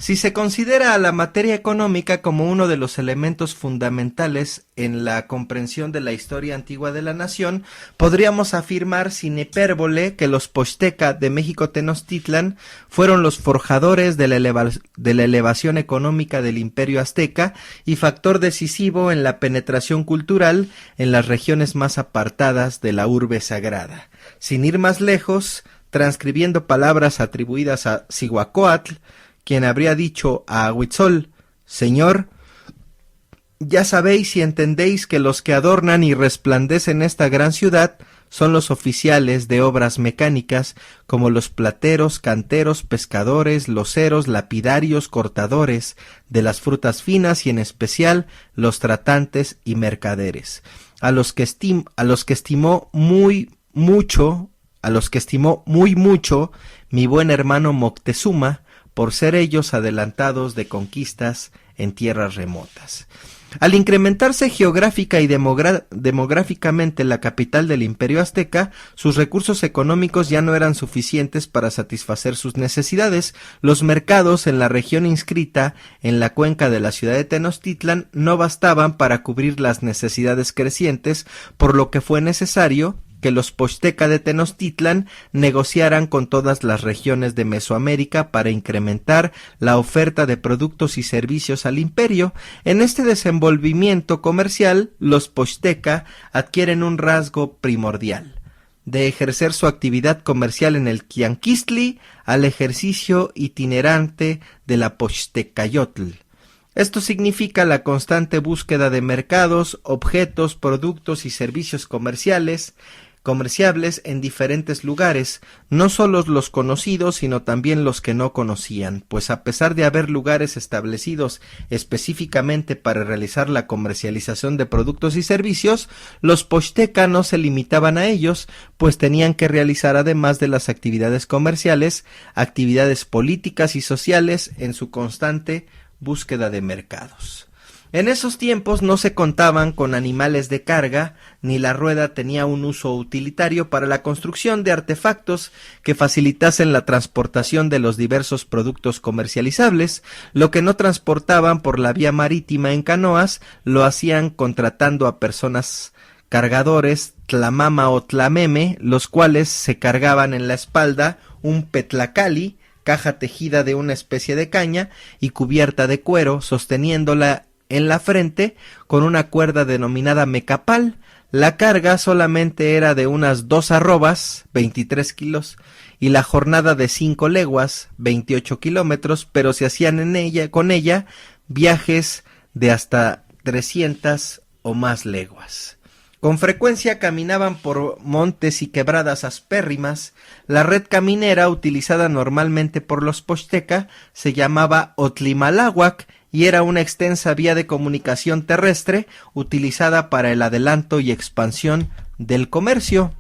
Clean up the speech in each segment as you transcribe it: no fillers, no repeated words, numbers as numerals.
Si se considera a la materia económica como uno de los elementos fundamentales en la comprensión de la historia antigua de la nación, podríamos afirmar sin hipérbole que los Poxteca de México Tenochtitlan fueron los forjadores de la elevación económica del Imperio Azteca y factor decisivo en la penetración cultural en las regiones más apartadas de la urbe sagrada. Sin ir más lejos, transcribiendo palabras atribuidas a Cihuacóatl, quien habría dicho a Huitzol: Señor, ya sabéis y entendéis que los que adornan y resplandecen esta gran ciudad son los oficiales de obras mecánicas, como los plateros, canteros, pescadores, loceros, lapidarios, cortadores de las frutas finas y en especial los tratantes y mercaderes, a los que estimó muy mucho mi buen hermano Moctezuma, por ser ellos adelantados de conquistas en tierras remotas. Al incrementarse geográfica y demográficamente la capital del Imperio Azteca, sus recursos económicos ya no eran suficientes para satisfacer sus necesidades. Los mercados en la región inscrita en la cuenca de la ciudad de Tenochtitlan no bastaban para cubrir las necesidades crecientes, por lo que fue necesario que los Poxteca de Tenochtitlan negociaran con todas las regiones de Mesoamérica para incrementar la oferta de productos y servicios al imperio. En este desenvolvimiento comercial, los Poxteca adquieren un rasgo primordial: de ejercer su actividad comercial en el Quianquistli al ejercicio itinerante de la Poxtecayotl. Esto significa la constante búsqueda de mercados, objetos, productos y servicios comerciables en diferentes lugares, no solo los conocidos, sino también los que no conocían, pues a pesar de haber lugares establecidos específicamente para realizar la comercialización de productos y servicios, los Poxteca no se limitaban a ellos, pues tenían que realizar, además de las actividades comerciales, actividades políticas y sociales en su constante búsqueda de mercados. En esos tiempos no se contaban con animales de carga, ni la rueda tenía un uso utilitario para la construcción de artefactos que facilitasen la transportación de los diversos productos comercializables. Lo que no transportaban por la vía marítima en canoas, lo hacían contratando a personas cargadores, tlamama o tlameme, los cuales se cargaban en la espalda un petlacali, caja tejida de una especie de caña y cubierta de cuero, sosteniéndola en la frente con una cuerda denominada mecapal. La carga solamente era de unas 2 arrobas, 23 kilos, y la jornada de 5 leguas, 28 kilómetros, pero se hacían con ella viajes de hasta 300 o más leguas. Con frecuencia caminaban por montes y quebradas aspérrimas. La red caminera utilizada normalmente por los Poxteca se llamaba Otlimaláhuac y era una extensa vía de comunicación terrestre utilizada para el adelanto y expansión del comercio.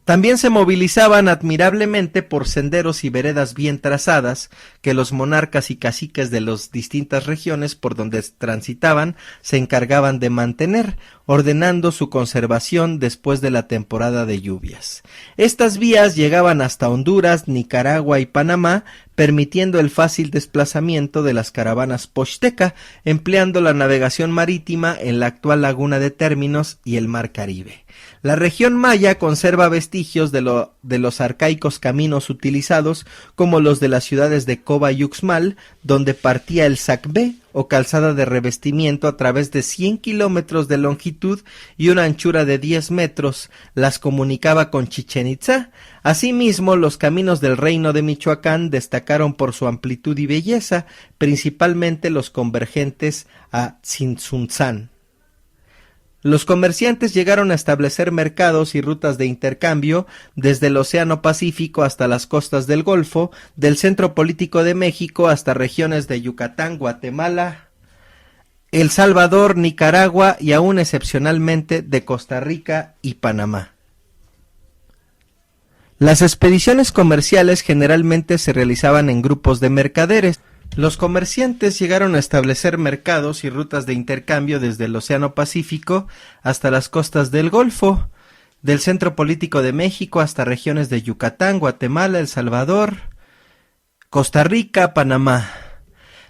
También se movilizaban admirablemente por senderos y veredas bien trazadas que los monarcas y caciques de las distintas regiones por donde transitaban se encargaban de mantener, ordenando su conservación después de la temporada de lluvias. Estas vías llegaban hasta Honduras, Nicaragua y Panamá, permitiendo el fácil desplazamiento de las caravanas Poxteca, empleando la navegación marítima en la actual laguna de Términos y el Mar Caribe. La región maya conserva vestigios de los arcaicos caminos utilizados, como los de las ciudades de Coba y Uxmal, donde partía el Sacbé, o calzada de revestimiento a través de 100 kilómetros de longitud y una anchura de 10 metros, las comunicaba con Chichén Itzá. Asimismo, los caminos del reino de Michoacán destacaron por su amplitud y belleza, principalmente los convergentes a Tzintzuntzán. Los comerciantes llegaron a establecer mercados y rutas de intercambio desde el Océano Pacífico hasta las costas del Golfo, del centro político de México hasta regiones de Yucatán, Guatemala, El Salvador, Nicaragua y aún excepcionalmente de Costa Rica y Panamá. Las expediciones comerciales generalmente se realizaban en grupos de mercaderes. Los comerciantes llegaron a establecer mercados y rutas de intercambio desde el Océano Pacífico hasta las costas del Golfo, del centro político de México hasta regiones de Yucatán, Guatemala, El Salvador, Costa Rica, Panamá.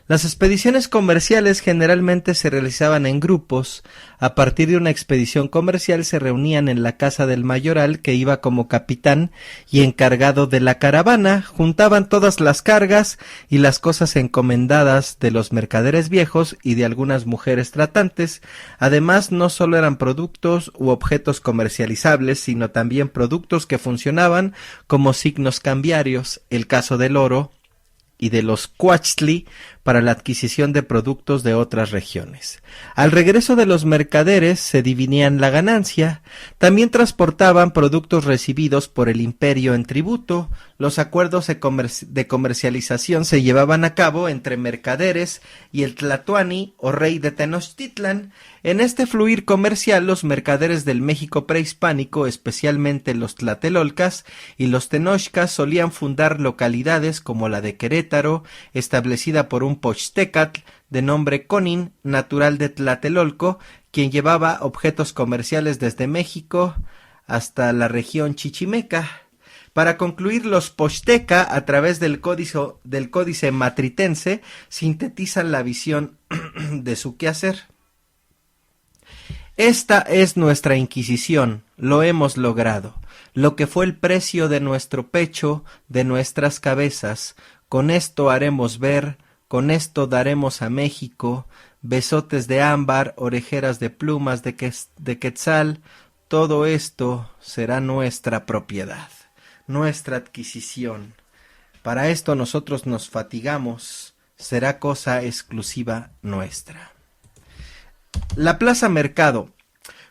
Las expediciones comerciales generalmente se realizaban en grupos. A partir de una expedición comercial se reunían en la casa del mayoral, que iba como capitán y encargado de la caravana, juntaban todas las cargas y las cosas encomendadas de los mercaderes viejos y de algunas mujeres tratantes. Además, no solo eran productos u objetos comercializables, sino también productos que funcionaban como signos cambiarios, el caso del oro y de los cuachtli para la adquisición de productos de otras regiones. Al regreso de los mercaderes se dividían la ganancia, también transportaban productos recibidos por el imperio en tributo. Los acuerdos de comercialización se llevaban a cabo entre mercaderes y el tlatoani o rey de Tenochtitlan. En este fluir comercial los mercaderes del México prehispánico, especialmente los tlatelolcas y los tenochcas, solían fundar localidades como la de Querétaro, establecida por un pochtecatl de nombre Conin, natural de Tlatelolco, quien llevaba objetos comerciales desde México hasta la región chichimeca. Para concluir, los posteca, a través del códice matritense, sintetizan la visión de su quehacer. Esta es nuestra Inquisición, lo hemos logrado, lo que fue el precio de nuestro pecho, de nuestras cabezas, con esto haremos ver, con esto daremos a México, besotes de ámbar, orejeras de plumas de quetzal, todo esto será nuestra propiedad, nuestra adquisición. Para esto nosotros nos fatigamos, será cosa exclusiva nuestra. La Plaza Mercado.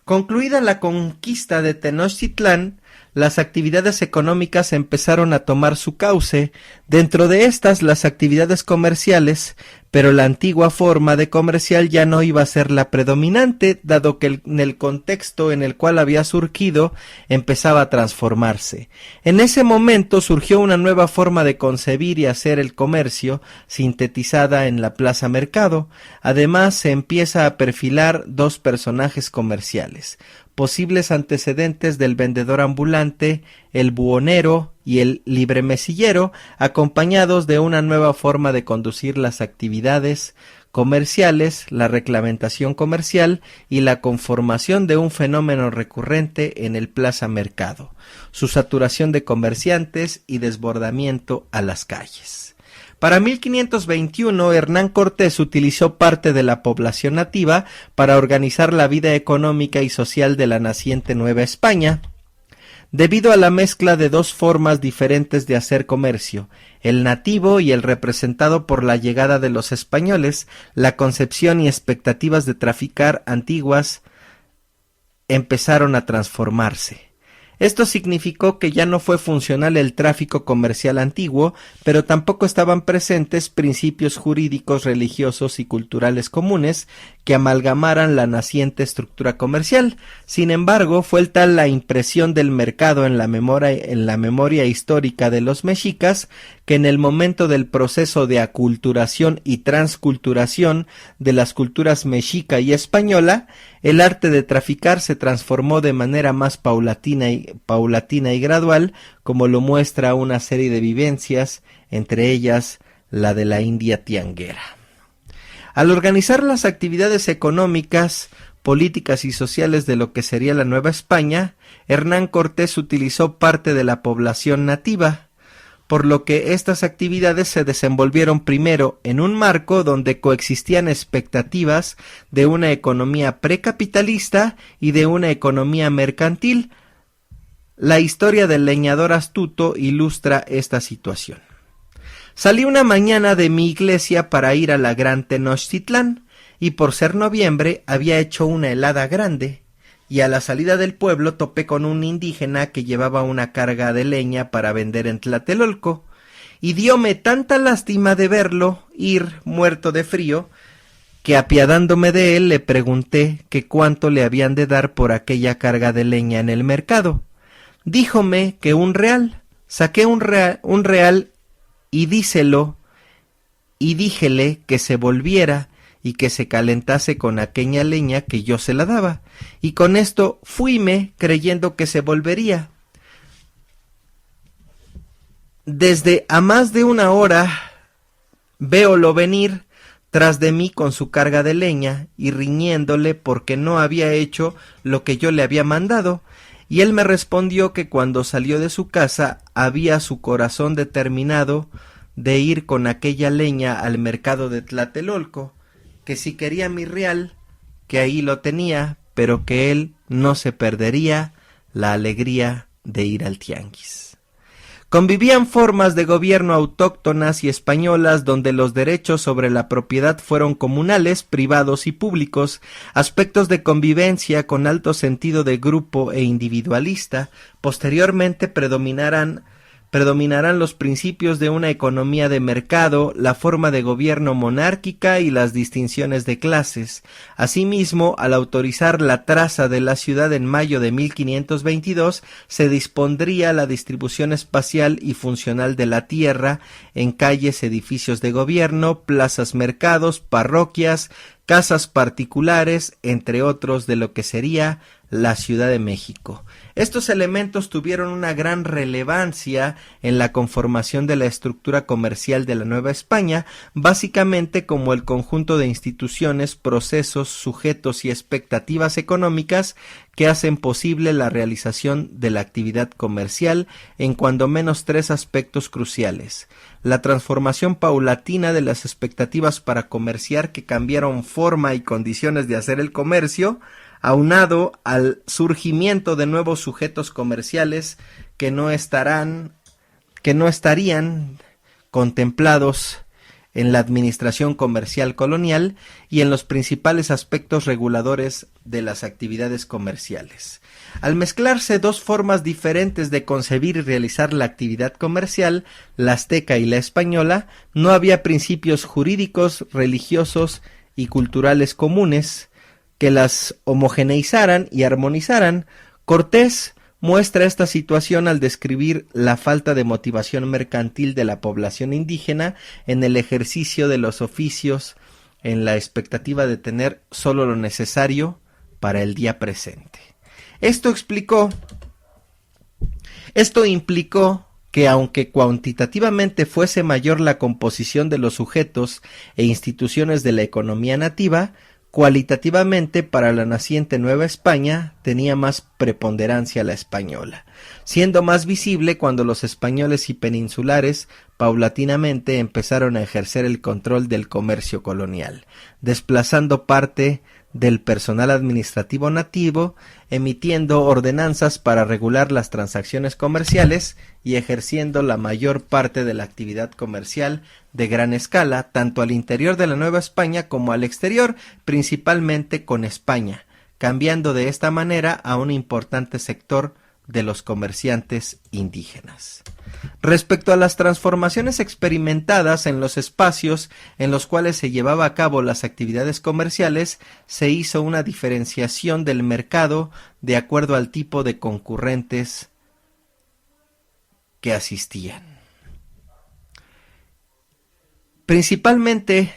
Concluida la conquista de Tenochtitlán, las actividades económicas empezaron a tomar su cauce, dentro de estas las actividades comerciales, pero la antigua forma de comercial ya no iba a ser la predominante, dado que en el contexto en el cual había surgido empezaba a transformarse. En ese momento surgió una nueva forma de concebir y hacer el comercio, sintetizada en la Plaza Mercado. Además, se empieza a perfilar dos personajes comerciales, posibles antecedentes del vendedor ambulante, el buhonero y el libremesillero, acompañados de una nueva forma de conducir las actividades comerciales, la reglamentación comercial y la conformación de un fenómeno recurrente en el Plaza Mercado, su saturación de comerciantes y desbordamiento a las calles. Para 1521, Hernán Cortés utilizó parte de la población nativa para organizar la vida económica y social de la naciente Nueva España. Debido a la mezcla de dos formas diferentes de hacer comercio, el nativo y el representado por la llegada de los españoles, la concepción y expectativas de traficar antiguas empezaron a transformarse. Esto significó que ya no fue funcional el tráfico comercial antiguo, pero tampoco estaban presentes principios jurídicos, religiosos y culturales comunes que amalgamaran la naciente estructura comercial. Sin embargo, fue tal la impresión del mercado en la memoria histórica de los mexicas, que en el momento del proceso de aculturación y transculturación de las culturas mexica y española, el arte de traficar se transformó de manera más paulatina y gradual, como lo muestra una serie de vivencias, entre ellas la de la India tianguera. Al organizar las actividades económicas, políticas y sociales de lo que sería la Nueva España, Hernán Cortés utilizó parte de la población nativa, por lo que estas actividades se desenvolvieron primero en un marco donde coexistían expectativas de una economía precapitalista y de una economía mercantil. La historia del leñador astuto ilustra esta situación. Salí una mañana de mi iglesia para ir a la Gran Tenochtitlán, y por ser noviembre había hecho una helada grande, y a la salida del pueblo topé con un indígena que llevaba una carga de leña para vender en Tlatelolco, y dióme tanta lástima de verlo ir muerto de frío, que apiadándome de él le pregunté que cuánto le habían de dar por aquella carga de leña en el mercado. Díjome que un real. Saqué un real y díselo, y díjele que se volviera y que se calentase con aquella leña que yo se la daba, y con esto fuime creyendo que se volvería. Desde a más de una hora Véolo venir tras de mí con su carga de leña y riñéndole porque no había hecho lo que yo le había mandado. Y él me respondió que cuando salió de su casa había su corazón determinado de ir con aquella leña al mercado de Tlatelolco, que si quería mi real, que ahí lo tenía, pero que él no se perdería la alegría de ir al tianguis. Convivían formas de gobierno autóctonas y españolas donde los derechos sobre la propiedad fueron comunales, privados y públicos, aspectos de convivencia con alto sentido de grupo e individualista. Posteriormente predominarán los principios de una economía de mercado, la forma de gobierno monárquica y las distinciones de clases. Asimismo, al autorizar la traza de la ciudad en mayo de 1522, se dispondría la distribución espacial y funcional de la tierra en calles, edificios de gobierno, plazas, mercados, parroquias, casas particulares, entre otros, de lo que sería la Ciudad de México. Estos elementos tuvieron una gran relevancia en la conformación de la estructura comercial de la Nueva España, básicamente como el conjunto de instituciones, procesos, sujetos y expectativas económicas que hacen posible la realización de la actividad comercial en cuando menos tres aspectos cruciales: la transformación paulatina de las expectativas para comerciar, que cambiaron forma y condiciones de hacer el comercio, aunado al surgimiento de nuevos sujetos comerciales que no estarían contemplados en la administración comercial colonial y en los principales aspectos reguladores de las actividades comerciales. Al mezclarse dos formas diferentes de concebir y realizar la actividad comercial, la azteca y la española, no había principios jurídicos, religiosos y culturales comunes que las homogeneizaran y armonizaran. Cortés muestra esta situación al describir la falta de motivación mercantil de la población indígena en el ejercicio de los oficios, en la expectativa de tener solo lo necesario para el día presente. Esto implicó que aunque cuantitativamente fuese mayor la composición de los sujetos e instituciones de la economía nativa, cualitativamente para la naciente Nueva España tenía más preponderancia la española, siendo más visible cuando los españoles y peninsulares paulatinamente empezaron a ejercer el control del comercio colonial, desplazando parte del personal administrativo nativo, emitiendo ordenanzas para regular las transacciones comerciales y ejerciendo la mayor parte de la actividad comercial de gran escala, tanto al interior de la Nueva España como al exterior, principalmente con España, cambiando de esta manera a un importante sector de los comerciantes indígenas. Respecto a las transformaciones experimentadas en los espacios en los cuales se llevaba a cabo las actividades comerciales, se hizo una diferenciación del mercado de acuerdo al tipo de concurrentes que asistían. Principalmente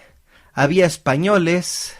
había españoles,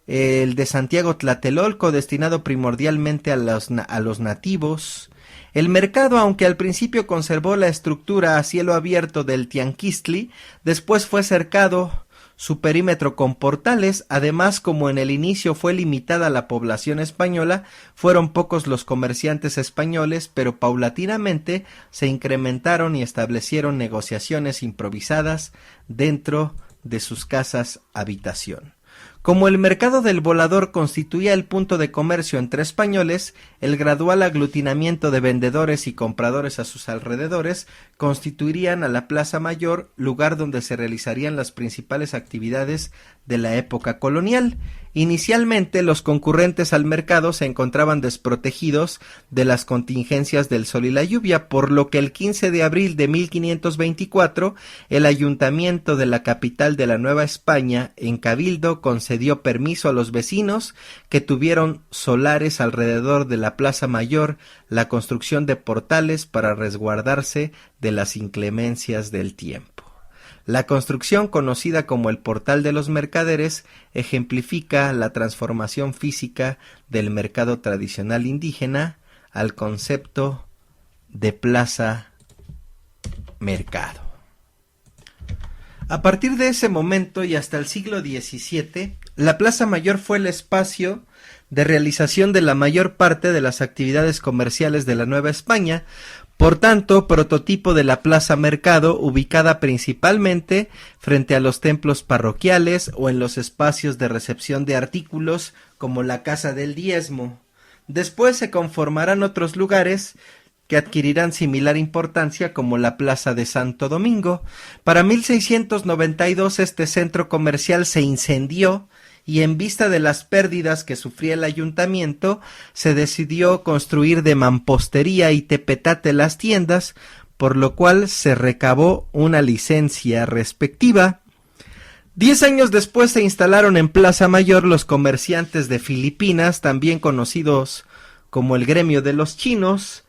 el de Santiago Tlatelolco, destinado primordialmente a los nativos. El mercado, aunque al principio conservó la estructura a cielo abierto del Tianquistli, después fue cercado su perímetro con portales. Además, como en el inicio fue limitada la población española, fueron pocos los comerciantes españoles, pero paulatinamente se incrementaron y establecieron negociaciones improvisadas dentro de sus casas habitación. Como el mercado del Volador constituía el punto de comercio entre españoles, el gradual aglutinamiento de vendedores y compradores a sus alrededores constituirían a la Plaza Mayor, lugar donde se realizarían las principales actividades de la época colonial. Inicialmente, los concurrentes al mercado se encontraban desprotegidos de las contingencias del sol y la lluvia, por lo que el 15 de abril de 1524, el ayuntamiento de la capital de la Nueva España, en Cabildo, concedió permiso a los vecinos que tuvieron solares alrededor de la Plaza Mayor, la construcción de portales para resguardarse de las inclemencias del tiempo. La construcción, conocida como el Portal de los Mercaderes, ejemplifica la transformación física del mercado tradicional indígena al concepto de plaza-mercado. A partir de ese momento y hasta el siglo XVII, la Plaza Mayor fue el espacio de realización de la mayor parte de las actividades comerciales de la Nueva España, por tanto, prototipo de la Plaza Mercado, ubicada principalmente frente a los templos parroquiales o en los espacios de recepción de artículos como la Casa del Diezmo. Después se conformarán otros lugares que adquirirán similar importancia como la Plaza de Santo Domingo. Para 1692 este centro comercial se incendió y en vista de las pérdidas que sufría el ayuntamiento, se decidió construir de mampostería y tepetate las tiendas, por lo cual se recabó una licencia respectiva. 10 años después se instalaron en Plaza Mayor los comerciantes de Filipinas, también conocidos como el gremio de los chinos,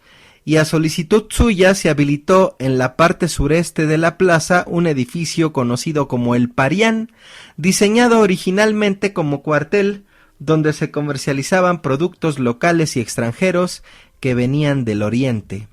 y a solicitud suya se habilitó en la parte sureste de la plaza un edificio conocido como el Parián, diseñado originalmente como cuartel, donde se comercializaban productos locales y extranjeros que venían del oriente.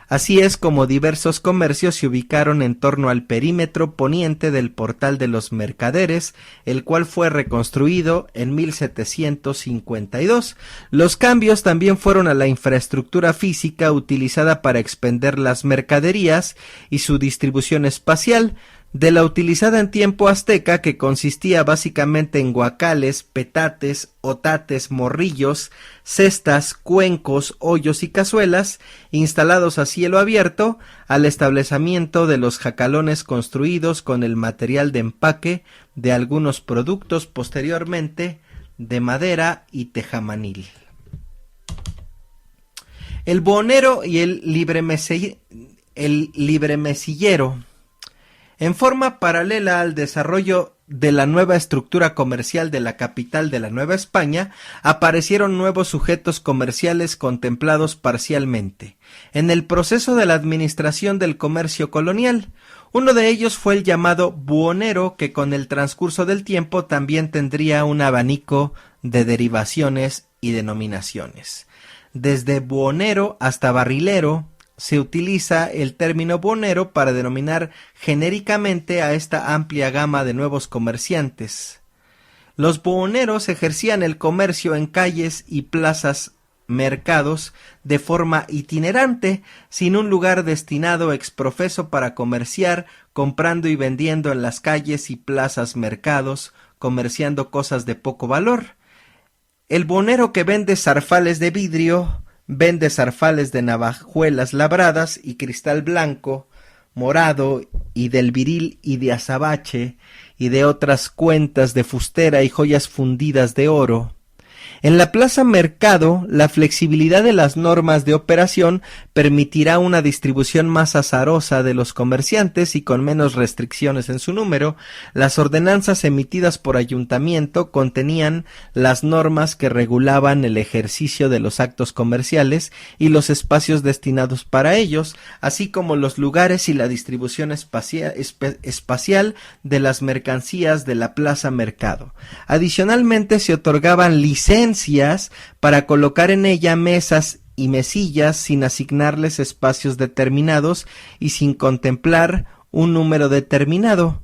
Así es como diversos comercios se ubicaron en torno al perímetro poniente del Portal de los Mercaderes, el cual fue reconstruido en 1752. Los cambios también fueron a la infraestructura física utilizada para expender las mercaderías y su distribución espacial, de la utilizada en tiempo azteca, que consistía básicamente en guacales, petates, otates, morrillos, cestas, cuencos, hoyos y cazuelas, instalados a cielo abierto, al establecimiento de los jacalones construidos con el material de empaque de algunos productos, posteriormente de madera y tejamanil. El buhonero y el libremesillero. En forma paralela al desarrollo de la nueva estructura comercial de la capital de la Nueva España, aparecieron nuevos sujetos comerciales contemplados parcialmente en el proceso de la administración del comercio colonial. Uno de ellos fue el llamado buhonero, que con el transcurso del tiempo también tendría un abanico de derivaciones y denominaciones. Desde buhonero hasta barrilero, se utiliza el término buhonero para denominar genéricamente a esta amplia gama de nuevos comerciantes. Los buhoneros ejercían el comercio en calles y plazas mercados de forma itinerante, sin un lugar destinado exprofeso para comerciar, comprando y vendiendo en las calles y plazas mercados, comerciando cosas de poco valor. El buhonero que vende zarfales de vidrio vende zarfales de navajuelas labradas y cristal blanco, morado y del viril y de azabache y de otras cuentas de fustera y joyas fundidas de oro. En la plaza mercado, la flexibilidad de las normas de operación permitirá una distribución más azarosa de los comerciantes y con menos restricciones en su número. Las ordenanzas emitidas por ayuntamiento contenían las normas que regulaban el ejercicio de los actos comerciales y los espacios destinados para ellos, así como los lugares y la distribución espacial de las mercancías de la plaza mercado. Adicionalmente, se otorgaban licencias para colocar en ella mesas y mesillas sin asignarles espacios determinados y sin contemplar un número determinado.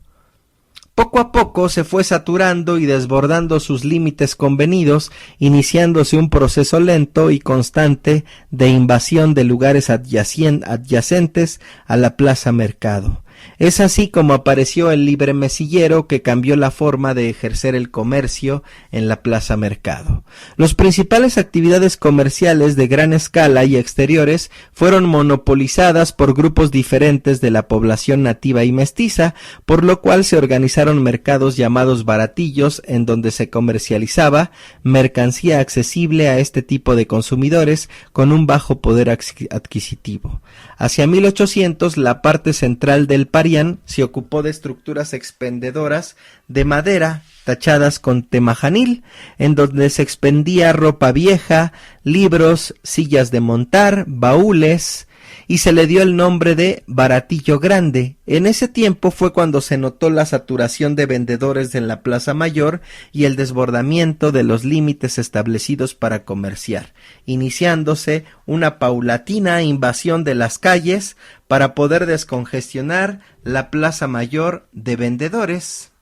Poco a poco se fue saturando y desbordando sus límites convenidos, iniciándose un proceso lento y constante de invasión de lugares adyacentes a la plaza mercado. Es así como apareció el libremesillero, que cambió la forma de ejercer el comercio en la plaza mercado. Las principales actividades comerciales de gran escala y exteriores fueron monopolizadas por grupos diferentes de la población nativa y mestiza, por lo cual se organizaron mercados llamados baratillos, en donde se comercializaba mercancía accesible a este tipo de consumidores con un bajo poder adquisitivo. Hacia 1800, la parte central del Parián se ocupó de estructuras expendedoras de madera tachadas con temajanil, en donde se expendía ropa vieja, libros, sillas de montar, baúles, y se le dio el nombre de Baratillo Grande. En ese tiempo fue cuando se notó la saturación de vendedores en la Plaza Mayor y el desbordamiento de los límites establecidos para comerciar, iniciándose una paulatina invasión de las calles para poder descongestionar la Plaza Mayor de vendedores.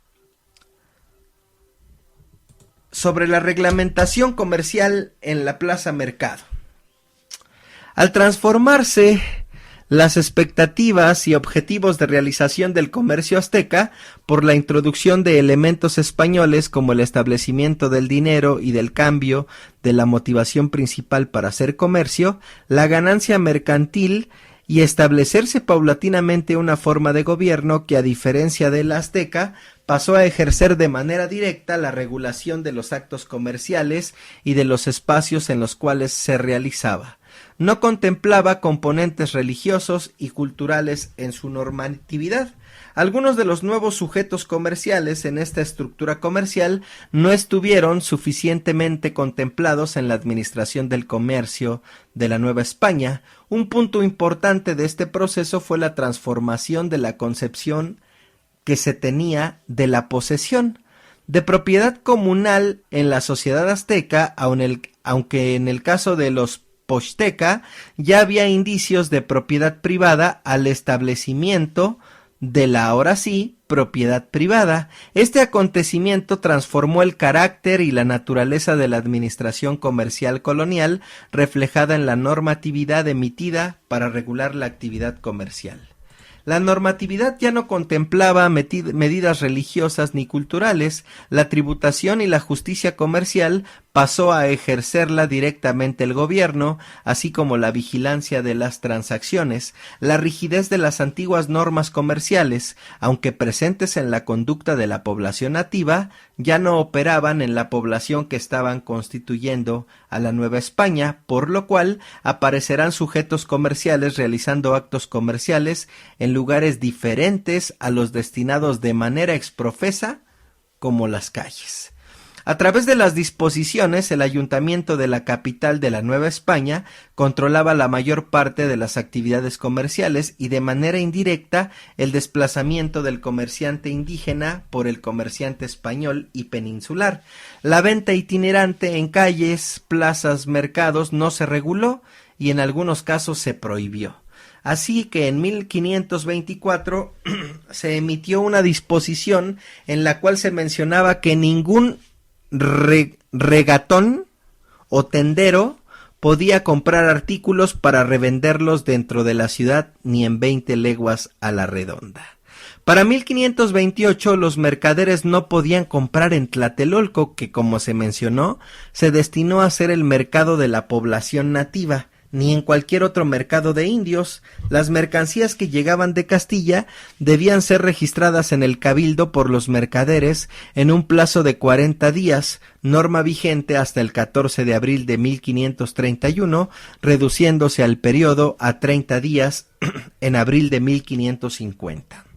Sobre la reglamentación comercial en la Plaza Mercado. Al transformarse las expectativas y objetivos de realización del comercio azteca por la introducción de elementos españoles como el establecimiento del dinero y del cambio de la motivación principal para hacer comercio, la ganancia mercantil y establecerse paulatinamente una forma de gobierno que, a diferencia de la azteca, pasó a ejercer de manera directa la regulación de los actos comerciales y de los espacios en los cuales se realizaba. No contemplaba componentes religiosos y culturales en su normatividad. Algunos de los nuevos sujetos comerciales en esta estructura comercial no estuvieron suficientemente contemplados en la administración del comercio de la Nueva España. Un punto importante de este proceso fue la transformación de la concepción que se tenía de la posesión de propiedad comunal en la sociedad azteca, aunque en el caso de los Poxteca ya había indicios de propiedad privada al establecimiento de la ahora sí propiedad privada. Este acontecimiento transformó el carácter y la naturaleza de la administración comercial colonial reflejada en la normatividad emitida para regular la actividad comercial. La normatividad ya no contemplaba medidas religiosas ni culturales. La tributación y la justicia comercial pasó a ejercerla directamente el gobierno, así como la vigilancia de las transacciones. La rigidez de las antiguas normas comerciales, aunque presentes en la conducta de la población nativa, ya no operaban en la población que estaban constituyendo a la Nueva España, por lo cual aparecerán sujetos comerciales realizando actos comerciales en lugares diferentes a los destinados de manera exprofesa, como las calles. A través de las disposiciones, el ayuntamiento de la capital de la Nueva España controlaba la mayor parte de las actividades comerciales y de manera indirecta el desplazamiento del comerciante indígena por el comerciante español y peninsular. La venta itinerante en calles, plazas, mercados no se reguló y en algunos casos se prohibió. Así que en 1524 se emitió una disposición en la cual se mencionaba que ningún regatón o tendero podía comprar artículos para revenderlos dentro de la ciudad ni en 20 leguas a la redonda. Para 1528 los mercaderes no podían comprar en Tlatelolco, que como se mencionó, se destinó a ser el mercado de la población nativa, ni en cualquier otro mercado de indios. Las mercancías que llegaban de Castilla debían ser registradas en el cabildo por los mercaderes en un plazo de 40 días, norma vigente hasta el 14 de abril de 1531, reduciéndose al periodo a 30 días en abril de 1550.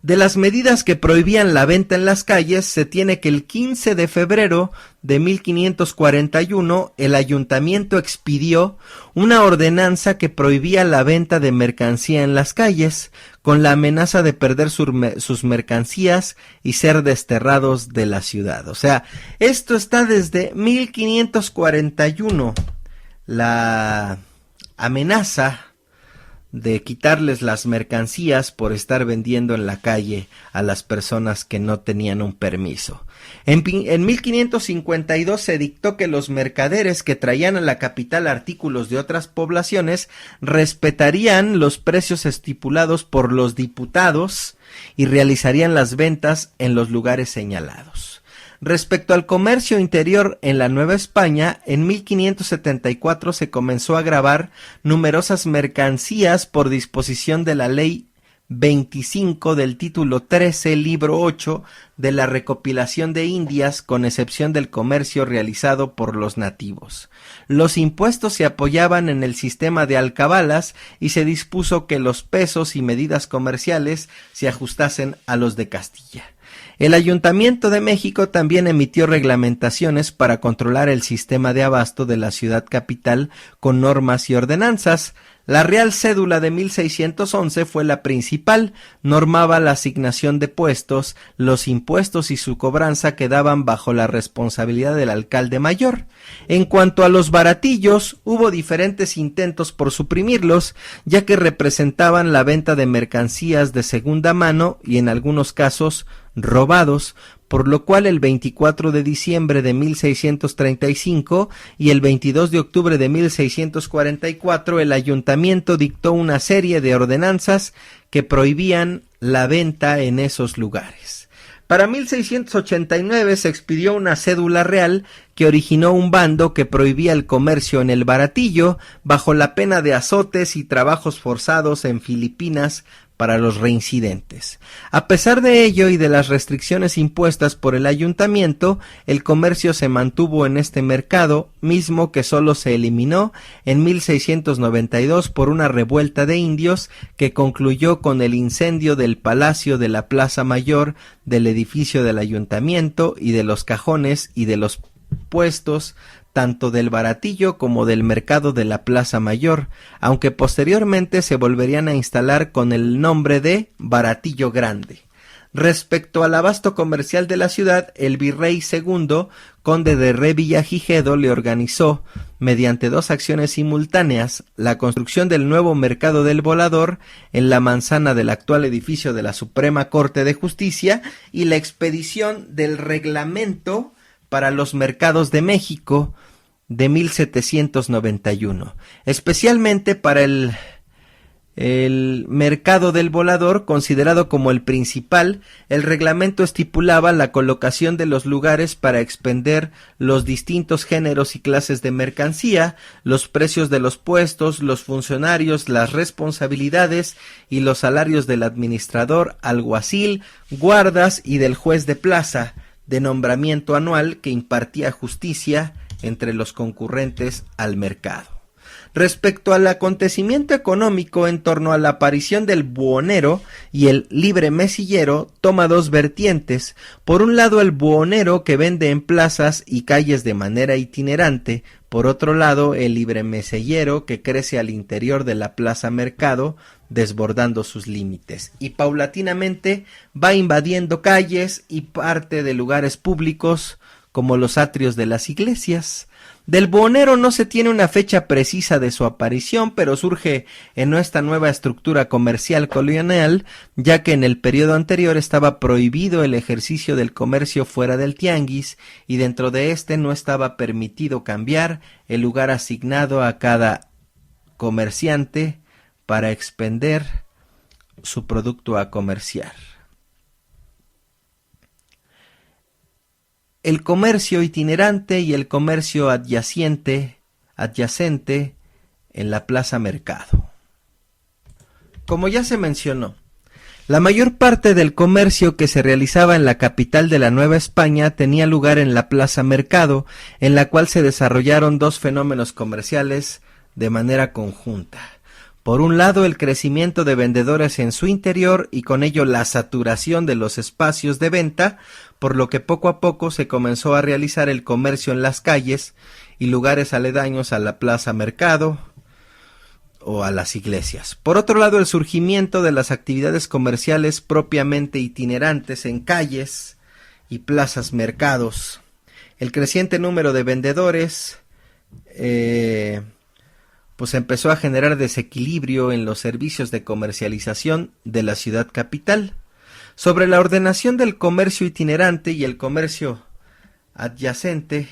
De las medidas que prohibían la venta en las calles, se tiene que el 15 de febrero de 1541 el ayuntamiento expidió una ordenanza que prohibía la venta de mercancía en las calles, con la amenaza de perder sus mercancías y ser desterrados de la ciudad. O sea, esto está desde 1541, la amenaza de quitarles las mercancías por estar vendiendo en la calle a las personas que no tenían un permiso. En 1552 se dictó que los mercaderes que traían a la capital artículos de otras poblaciones respetarían los precios estipulados por los diputados y realizarían las ventas en los lugares señalados. Respecto al comercio interior en la Nueva España, en 1574 se comenzó a gravar numerosas mercancías por disposición de la Ley 25 del título 13, libro 8 de la recopilación de Indias, con excepción del comercio realizado por los nativos. Los impuestos se apoyaban en el sistema de alcabalas y se dispuso que los pesos y medidas comerciales se ajustasen a los de Castilla. El Ayuntamiento de México también emitió reglamentaciones para controlar el sistema de abasto de la ciudad capital con normas y ordenanzas. La Real Cédula de 1611 fue la principal, normaba la asignación de puestos, los impuestos y su cobranza quedaban bajo la responsabilidad del alcalde mayor. En cuanto a los baratillos, hubo diferentes intentos por suprimirlos, ya que representaban la venta de mercancías de segunda mano y en algunos casos robados, por lo cual el 24 de diciembre de 1635 y el 22 de octubre de 1644 el ayuntamiento dictó una serie de ordenanzas que prohibían la venta en esos lugares. Para 1689 se expidió una cédula real que originó un bando que prohibía el comercio en el baratillo bajo la pena de azotes y trabajos forzados en Filipinas para los reincidentes. A pesar de ello y de las restricciones impuestas por el ayuntamiento, el comercio se mantuvo en este mercado, mismo que solo se eliminó en 1692 por una revuelta de indios que concluyó con el incendio del palacio de la Plaza Mayor, del edificio del ayuntamiento y de los cajones y de los puestos tanto del baratillo como del mercado de la Plaza Mayor, aunque posteriormente se volverían a instalar con el nombre de Baratillo Grande. Respecto al abasto comercial de la ciudad, el virrey segundo, conde de Revillagigedo, le organizó, mediante dos acciones simultáneas, la construcción del nuevo mercado del Volador en la manzana del actual edificio de la Suprema Corte de Justicia y la expedición del reglamento para los mercados de México de 1791, especialmente para el mercado del Volador, considerado como el principal. El reglamento estipulaba la colocación de los lugares para expender los distintos géneros y clases de mercancía, los precios de los puestos, los funcionarios, las responsabilidades y los salarios del administrador, alguacil, guardas y del juez de plaza, de nombramiento anual que impartía justicia entre los concurrentes al mercado. Respecto al acontecimiento económico en torno a la aparición del buhonero y el libre mesillero, toma dos vertientes. Por un lado, el buhonero que vende en plazas y calles de manera itinerante. Por otro lado, el libre mesillero que crece al interior de la plaza mercado, desbordando sus límites, y paulatinamente va invadiendo calles y parte de lugares públicos como los atrios de las iglesias. Del buhonero no se tiene una fecha precisa de su aparición, pero surge en esta nueva estructura comercial colonial, ya que en el periodo anterior estaba prohibido el ejercicio del comercio fuera del tianguis, y dentro de este no estaba permitido cambiar el lugar asignado a cada comerciante para expender su producto a comerciar. El comercio itinerante y el comercio adyacente en la plaza mercado. Como ya se mencionó, la mayor parte del comercio que se realizaba en la capital de la Nueva España tenía lugar en la plaza mercado, en la cual se desarrollaron dos fenómenos comerciales de manera conjunta. Por un lado, el crecimiento de vendedores en su interior y con ello la saturación de los espacios de venta, por lo que poco a poco se comenzó a realizar el comercio en las calles y lugares aledaños a la plaza mercado o a las iglesias. Por otro lado, el surgimiento de las actividades comerciales propiamente itinerantes en calles y plazas mercados. El creciente número de vendedores pues empezó a generar desequilibrio en los servicios de comercialización de la ciudad capital. Sobre la ordenación del comercio itinerante y el comercio adyacente,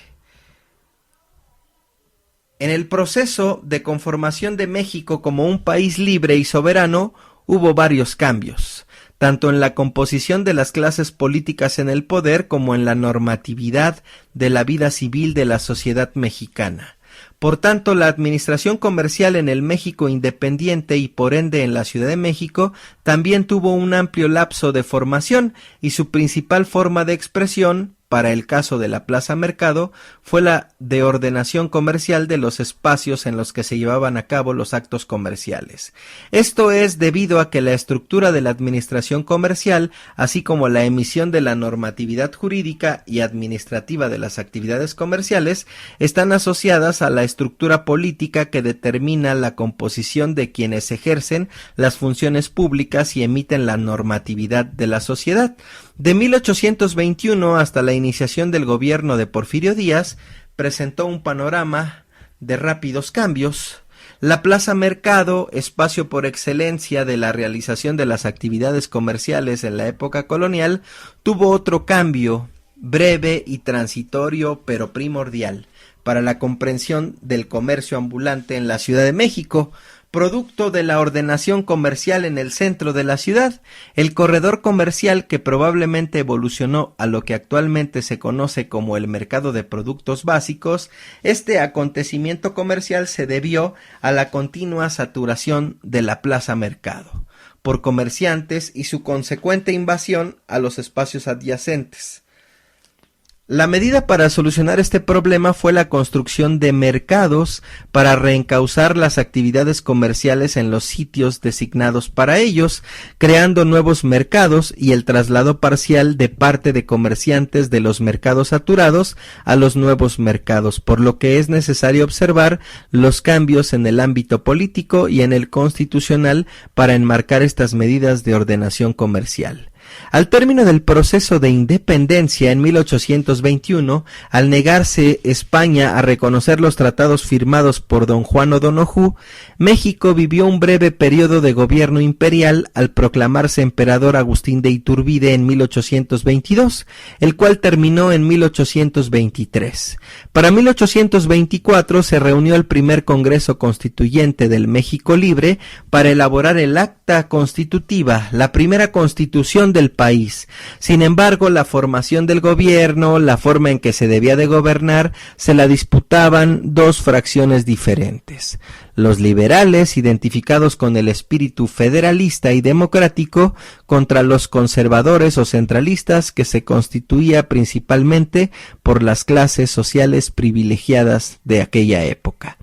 en el proceso de conformación de México como un país libre y soberano, hubo varios cambios, tanto en la composición de las clases políticas en el poder como en la normatividad de la vida civil de la sociedad mexicana. Por tanto, la administración comercial en el México independiente y por ende en la Ciudad de México también tuvo un amplio lapso de formación y su principal forma de expresión para el caso de la Plaza Mercado, fue la de ordenación comercial de los espacios en los que se llevaban a cabo los actos comerciales. Esto es debido a que la estructura de la administración comercial, así como la emisión de la normatividad jurídica y administrativa de las actividades comerciales, están asociadas a la estructura política que determina la composición de quienes ejercen las funciones públicas y emiten la normatividad de la sociedad. De 1821 hasta la iniciación del gobierno de Porfirio Díaz, presentó un panorama de rápidos cambios. La Plaza Mercado, espacio por excelencia de la realización de las actividades comerciales en la época colonial, tuvo otro cambio, breve y transitorio, pero primordial, para la comprensión del comercio ambulante en la Ciudad de México. Producto de la ordenación comercial en el centro de la ciudad, el corredor comercial que probablemente evolucionó a lo que actualmente se conoce como el mercado de productos básicos, este acontecimiento comercial se debió a la continua saturación de la Plaza Mercado por comerciantes y su consecuente invasión a los espacios adyacentes. La medida para solucionar este problema fue la construcción de mercados para reencauzar las actividades comerciales en los sitios designados para ellos, creando nuevos mercados y el traslado parcial de parte de comerciantes de los mercados saturados a los nuevos mercados, por lo que es necesario observar los cambios en el ámbito político y en el constitucional para enmarcar estas medidas de ordenación comercial. Al término del proceso de independencia en 1821, al negarse España a reconocer los tratados firmados por don Juan O'Donoghue, México vivió un breve periodo de gobierno imperial al proclamarse emperador Agustín de Iturbide en 1822, el cual terminó en 1823. Para 1824 se reunió el primer Congreso Constituyente del México Libre para elaborar el acta constitutiva, la primera constitución del país. Sin embargo, la formación del gobierno, la forma en que se debía de gobernar, se la disputaban dos fracciones diferentes. Los liberales, identificados con el espíritu federalista y democrático, contra los conservadores o centralistas, que se constituía principalmente por las clases sociales privilegiadas de aquella época.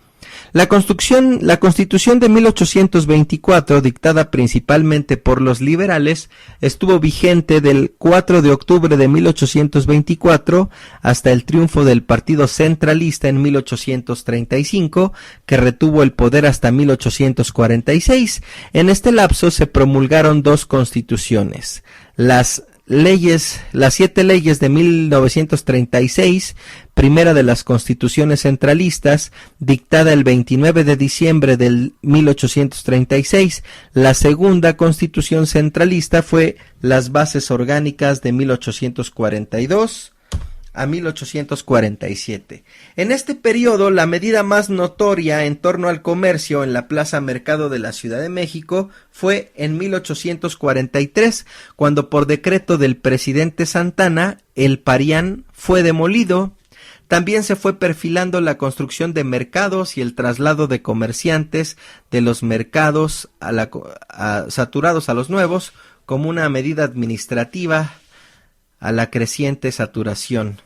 La Constitución de 1824, dictada principalmente por los liberales, estuvo vigente del 4 de octubre de 1824 hasta el triunfo del Partido Centralista en 1835, que retuvo el poder hasta 1846. En este lapso se promulgaron dos constituciones. Las 7 leyes de 1936, primera de las constituciones centralistas, dictada el 29 de diciembre del 1836. La segunda constitución centralista fue las bases orgánicas de 1842 a 1847. En este periodo, la medida más notoria en torno al comercio en la Plaza Mercado de la Ciudad de México fue en 1843, cuando por decreto del presidente Santana, el Parián fue demolido. También se fue perfilando la construcción de mercados y el traslado de comerciantes de los mercados saturados a los nuevos, como una medida administrativa a la creciente saturación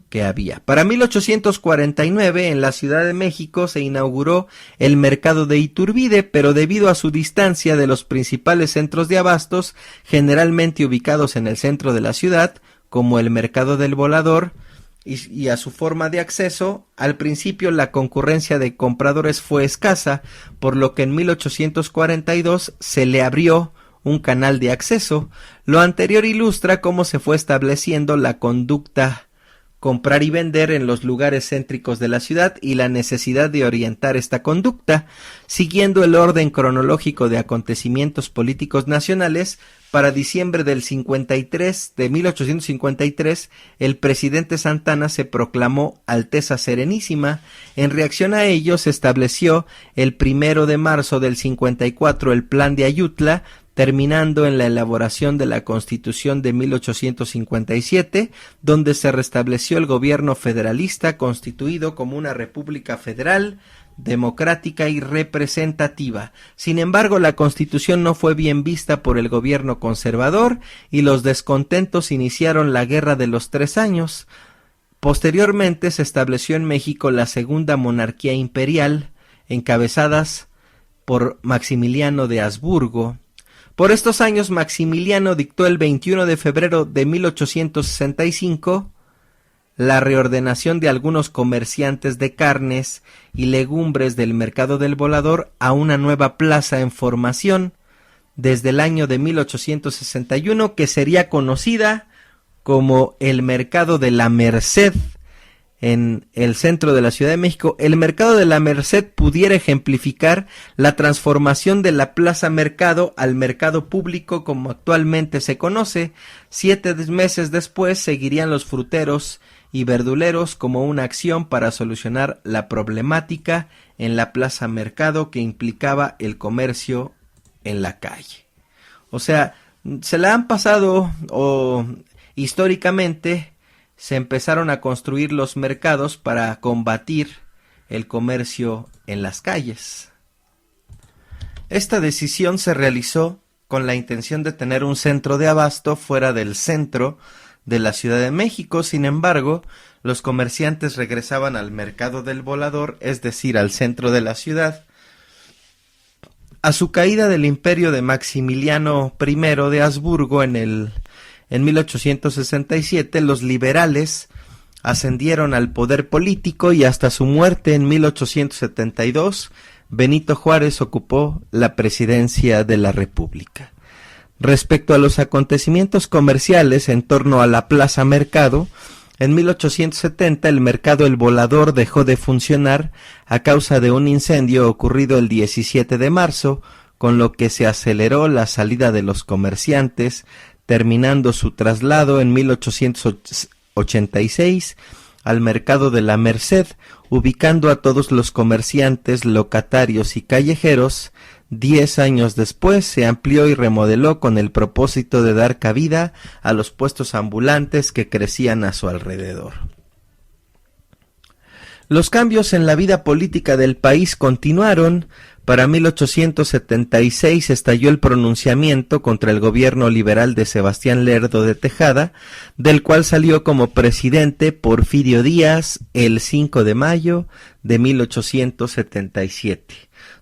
que había. Para 1849, en la Ciudad de México se inauguró el mercado de Iturbide, pero debido a su distancia de los principales centros de abastos, generalmente ubicados en el centro de la ciudad, como el mercado del Volador, y a su forma de acceso, al principio la concurrencia de compradores fue escasa, por lo que en 1842 se le abrió un canal de acceso. Lo anterior ilustra cómo se fue estableciendo la conducta comprar y vender en los lugares céntricos de la ciudad y la necesidad de orientar esta conducta, siguiendo el orden cronológico de acontecimientos políticos nacionales. Para diciembre de 1853, el presidente Santana se proclamó Alteza Serenísima. En reacción a ello, se estableció el 1 de marzo del 54 el Plan de Ayutla, terminando en la elaboración de la Constitución de 1857, donde se restableció el gobierno federalista constituido como una república federal democrática y representativa. Sin embargo, la Constitución no fue bien vista por el gobierno conservador y los descontentos iniciaron la Guerra de los 3 años. Posteriormente se estableció en México la segunda monarquía imperial, encabezadas por Maximiliano de Habsburgo. Por estos años, Maximiliano dictó el 21 de febrero de 1865 la reordenación de algunos comerciantes de carnes y legumbres del mercado del Volador a una nueva plaza en formación desde el año de 1861, que sería conocida como el Mercado de la Merced, en el centro de la Ciudad de México. El Mercado de la Merced pudiera ejemplificar la transformación de la Plaza Mercado al mercado público como actualmente se conoce. 7 meses después seguirían los fruteros y verduleros como una acción para solucionar la problemática en la Plaza Mercado que implicaba el comercio en la calle. O sea, se la han pasado históricamente se empezaron a construir los mercados para combatir el comercio en las calles. Esta decisión se realizó con la intención de tener un centro de abasto fuera del centro de la Ciudad de México. Sin embargo, los comerciantes regresaban al mercado del Volador, es decir, al centro de la ciudad. A su caída del imperio de Maximiliano I de Habsburgo en 1867, los liberales ascendieron al poder político y hasta su muerte en 1872, Benito Juárez ocupó la presidencia de la República. Respecto a los acontecimientos comerciales en torno a la Plaza Mercado, en 1870 el mercado El Volador dejó de funcionar a causa de un incendio ocurrido el 17 de marzo, con lo que se aceleró la salida de los comerciantes, terminando su traslado en 1886 al mercado de la Merced, ubicando a todos los comerciantes, locatarios y callejeros. 10 años después se amplió y remodeló con el propósito de dar cabida a los puestos ambulantes que crecían a su alrededor. Los cambios en la vida política del país continuaron. Para 1876 estalló el pronunciamiento contra el gobierno liberal de Sebastián Lerdo de Tejada, del cual salió como presidente Porfirio Díaz el 5 de mayo de 1877.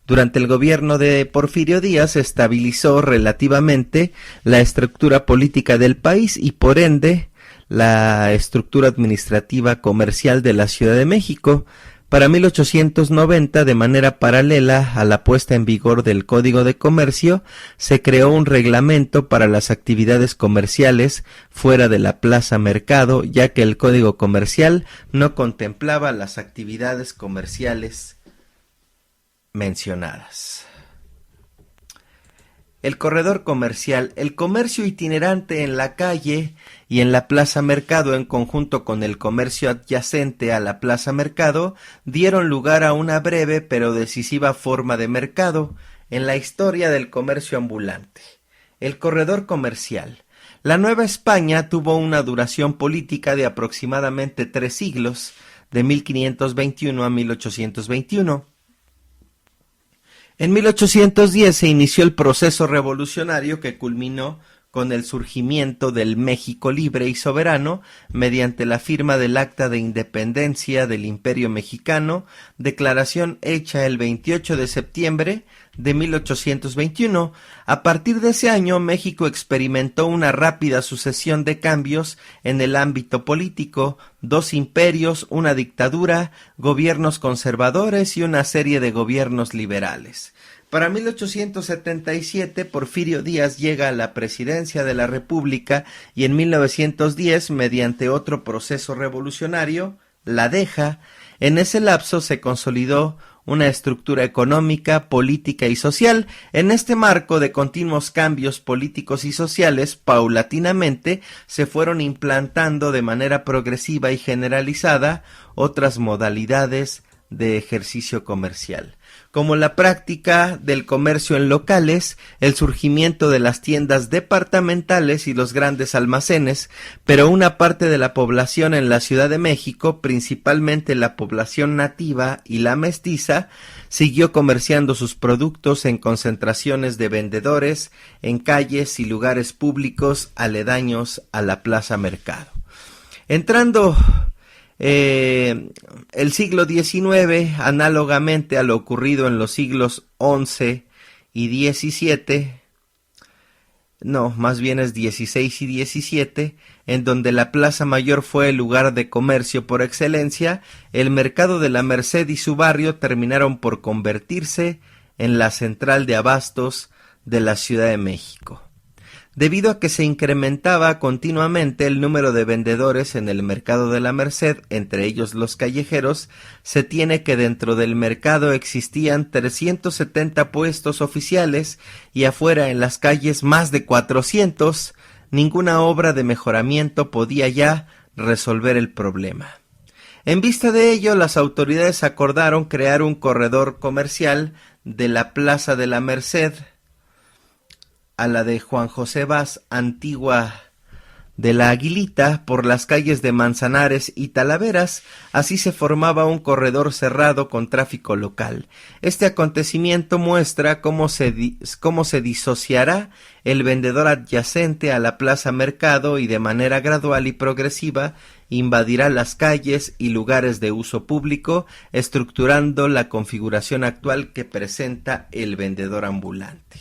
Durante el gobierno de Porfirio Díaz se estabilizó relativamente la estructura política del país y por ende la estructura administrativa comercial de la Ciudad de México. Para 1890, de manera paralela a la puesta en vigor del Código de Comercio, se creó un reglamento para las actividades comerciales fuera de la Plaza Mercado, ya que el Código Comercial no contemplaba las actividades comerciales mencionadas. El corredor comercial, el comercio itinerante en la calle y en la Plaza Mercado, en conjunto con el comercio adyacente a la Plaza Mercado, dieron lugar a una breve pero decisiva forma de mercado en la historia del comercio ambulante, el corredor comercial. La Nueva España tuvo una duración política de aproximadamente 3 siglos, de 1521 a 1821. En 1810 se inició el proceso revolucionario que culminó con el surgimiento del México libre y soberano mediante la firma del Acta de Independencia del Imperio Mexicano, declaración hecha el 28 de septiembre de 1821. A partir de ese año, México experimentó una rápida sucesión de cambios en el ámbito político: 2 imperios, una dictadura, gobiernos conservadores y una serie de gobiernos liberales. Para 1877, Porfirio Díaz llega a la presidencia de la República y en 1910, mediante otro proceso revolucionario, la deja. En ese lapso se consolidó una estructura económica, política y social. En este marco de continuos cambios políticos y sociales, paulatinamente se fueron implantando de manera progresiva y generalizada otras modalidades de ejercicio comercial. como la práctica del comercio en locales, el surgimiento de las tiendas departamentales y los grandes almacenes, pero una parte de la población en la Ciudad de México, principalmente la población nativa y la mestiza, siguió comerciando sus productos en concentraciones de vendedores, en calles y lugares públicos aledaños a la Plaza Mercado. Entrando el siglo XIX, análogamente a lo ocurrido en los siglos XI y XVII, no, más bien es XVI y XVII, en donde la Plaza Mayor fue el lugar de comercio por excelencia, el mercado de la Merced y su barrio terminaron por convertirse en la central de abastos de la Ciudad de México. Debido a que se incrementaba continuamente el número de vendedores en el mercado de la Merced, entre ellos los callejeros, se tiene que dentro del mercado existían 370 puestos oficiales y afuera en las calles más de 400, ninguna obra de mejoramiento podía ya resolver el problema. En vista de ello, las autoridades acordaron crear un corredor comercial de la Plaza de la Merced a la de Juan José Vaz, antigua de la Aguilita, por las calles de Manzanares y Talaveras. Así se formaba un corredor cerrado con tráfico local. Este acontecimiento muestra cómo se disociará el vendedor adyacente a la Plaza Mercado y de manera gradual y progresiva invadirá las calles y lugares de uso público, estructurando la configuración actual que presenta el vendedor ambulante.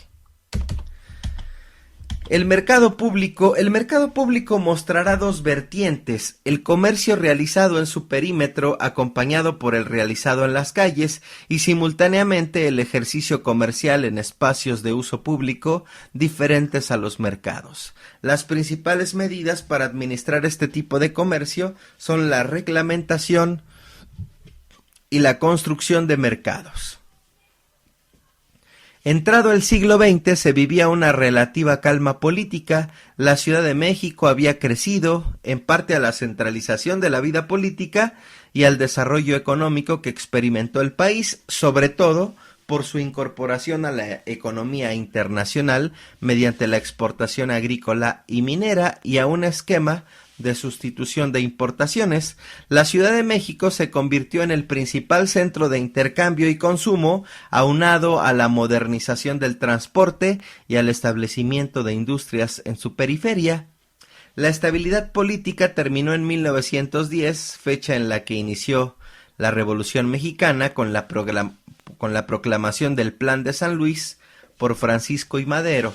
El mercado público mostrará dos vertientes: el comercio realizado en su perímetro acompañado por el realizado en las calles y simultáneamente el ejercicio comercial en espacios de uso público diferentes a los mercados. Las principales medidas para administrar este tipo de comercio son la reglamentación y la construcción de mercados. Entrado el siglo XX se vivía una relativa calma política. La Ciudad de México había crecido, en parte a la centralización de la vida política y al desarrollo económico que experimentó el país, sobre todo por su incorporación a la economía internacional mediante la exportación agrícola y minera y a un esquema de sustitución de importaciones. La Ciudad de México se convirtió en el principal centro de intercambio y consumo, aunado a la modernización del transporte y al establecimiento de industrias en su periferia. La estabilidad política terminó en 1910, fecha en la que inició la Revolución Mexicana con la proclamación del Plan de San Luis por Francisco I. Madero.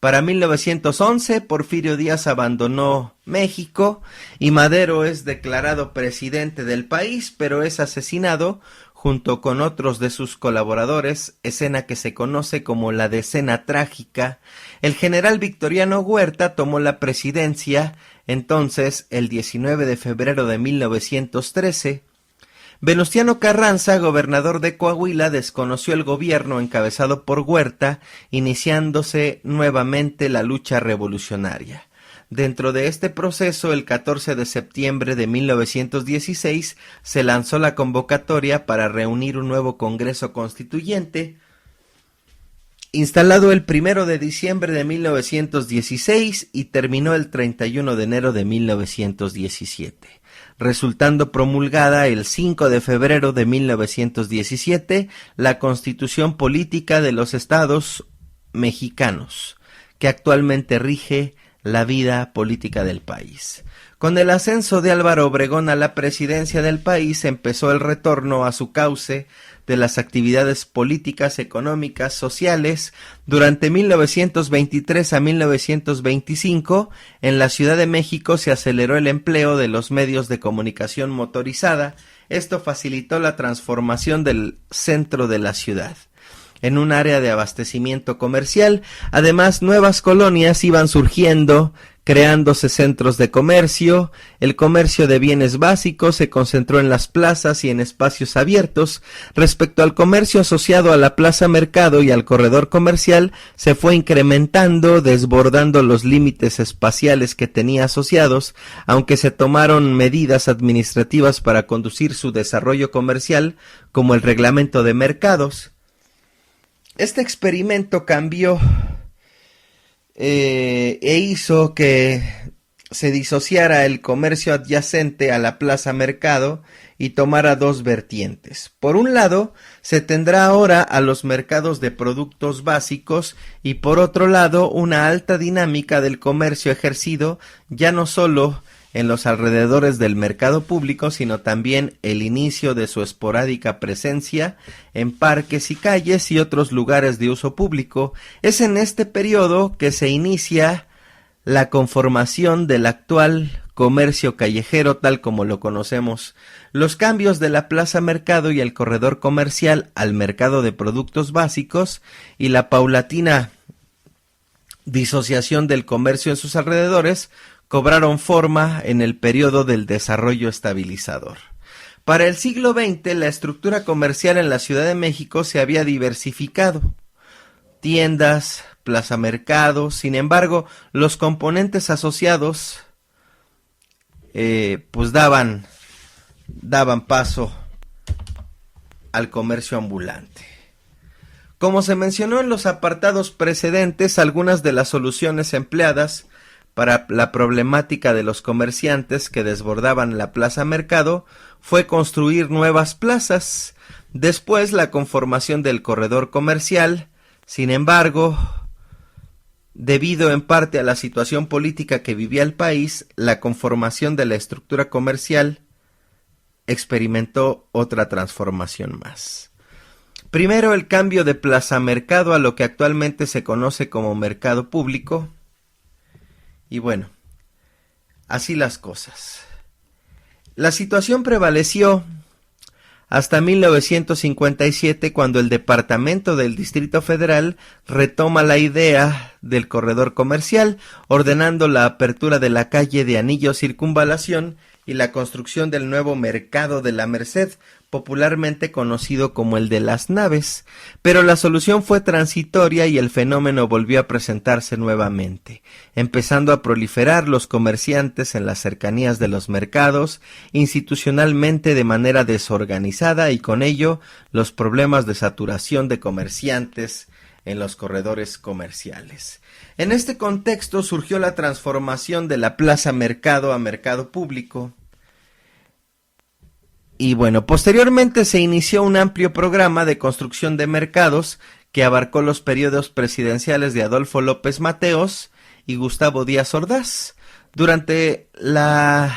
Para 1911, Porfirio Díaz abandonó México y Madero es declarado presidente del país, pero es asesinado junto con otros de sus colaboradores, escena que se conoce como la Decena Trágica. El general Victoriano Huerta tomó la presidencia entonces el 19 de febrero de 1913. Venustiano Carranza, gobernador de Coahuila, desconoció el gobierno encabezado por Huerta, iniciándose nuevamente la lucha revolucionaria. Dentro de este proceso, el 14 de septiembre de 1916, se lanzó la convocatoria para reunir un nuevo Congreso Constituyente, instalado el 1 de diciembre de 1916 y terminó el 31 de enero de 1917. Resultando promulgada el 5 de febrero de 1917 la Constitución Política de los Estados Mexicanos, que actualmente rige la vida política del país. Con el ascenso de Álvaro Obregón a la presidencia del país, empezó el retorno a su cauce de las actividades políticas, económicas, sociales. Durante 1923 a 1925, en la Ciudad de México se aceleró el empleo de los medios de comunicación motorizada. Esto facilitó la transformación del centro de la ciudad en un área de abastecimiento comercial. Además, nuevas colonias iban surgiendo, creándose centros de comercio. El comercio de bienes básicos se concentró en las plazas y en espacios abiertos. Respecto al comercio asociado a la Plaza Mercado y al corredor comercial, se fue incrementando, desbordando los límites espaciales que tenía asociados, aunque se tomaron medidas administrativas para conducir su desarrollo comercial, como el reglamento de mercados. Este experimento cambió e hizo que se disociara el comercio adyacente a la plaza mercado y tomara dos vertientes. Por un lado, se tendrá ahora a los mercados de productos básicos y por otro lado, una alta dinámica del comercio ejercido ya no solo en los alrededores del mercado público, sino también el inicio de su esporádica presencia en parques y calles y otros lugares de uso público. Es en este periodo que se inicia la conformación del actual comercio callejero tal como lo conocemos. Los cambios de la plaza mercado y el corredor comercial al mercado de productos básicos y la paulatina disociación del comercio en sus alrededores cobraron forma en el periodo del desarrollo estabilizador. Para el siglo XX, la estructura comercial en la Ciudad de México se había diversificado. Tiendas, plaza mercado, sin embargo, los componentes asociados pues daban paso al comercio ambulante. Como se mencionó en los apartados precedentes, algunas de las soluciones empleadas para la problemática de los comerciantes que desbordaban la plaza mercado fue construir nuevas plazas, después la conformación del corredor comercial. Sin embargo, debido en parte a la situación política que vivía el país, la conformación de la estructura comercial experimentó otra transformación más. Primero, el cambio de plaza mercado a lo que actualmente se conoce como mercado público. Y bueno, así las cosas. La situación prevaleció hasta 1957, cuando el Departamento del Distrito Federal retoma la idea del corredor comercial, ordenando la apertura de la calle de Anillo Circunvalación y la construcción del nuevo Mercado de la Merced, popularmente conocido como el de las Naves, pero la solución fue transitoria y el fenómeno volvió a presentarse nuevamente, empezando a proliferar los comerciantes en las cercanías de los mercados, institucionalmente de manera desorganizada, y con ello los problemas de saturación de comerciantes en los corredores comerciales. En este contexto surgió la transformación de la plaza mercado a mercado público. Y bueno, posteriormente se inició un amplio programa de construcción de mercados que abarcó los periodos presidenciales de Adolfo López Mateos y Gustavo Díaz Ordaz. Durante la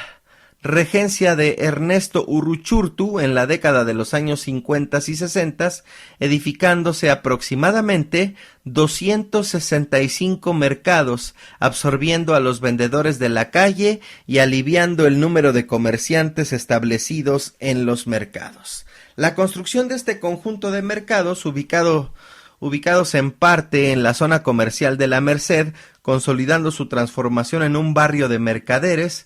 regencia de Ernesto Uruchurtu en la década de los años 50 y 60, edificándose aproximadamente 265 mercados, absorbiendo a los vendedores de la calle y aliviando el número de comerciantes establecidos en los mercados. La construcción de este conjunto de mercados, ubicados en parte en la zona comercial de la Merced, consolidando su transformación en un barrio de mercaderes,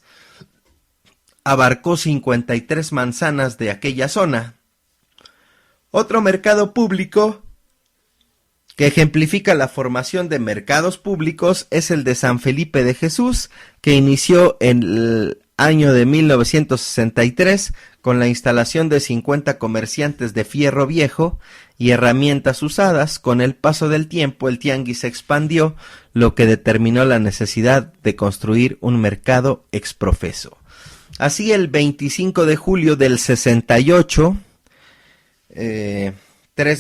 abarcó 53 manzanas de aquella zona. Otro mercado público que ejemplifica la formación de mercados públicos es el de San Felipe de Jesús, que inició en el año de 1963 con la instalación de 50 comerciantes de fierro viejo y herramientas usadas. Con el paso del tiempo, el tianguis se expandió, lo que determinó la necesidad de construir un mercado exprofeso. Así, el 25 de julio del 68, 3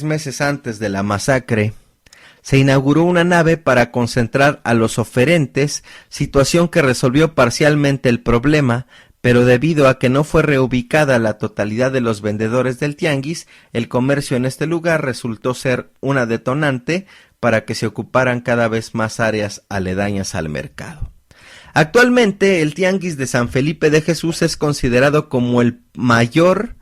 meses antes de la masacre, se inauguró una nave para concentrar a los oferentes, situación que resolvió parcialmente el problema, pero debido a que no fue reubicada la totalidad de los vendedores del tianguis, el comercio en este lugar resultó ser una detonante para que se ocuparan cada vez más áreas aledañas al mercado. Actualmente, el tianguis de San Felipe de Jesús es considerado como el mayor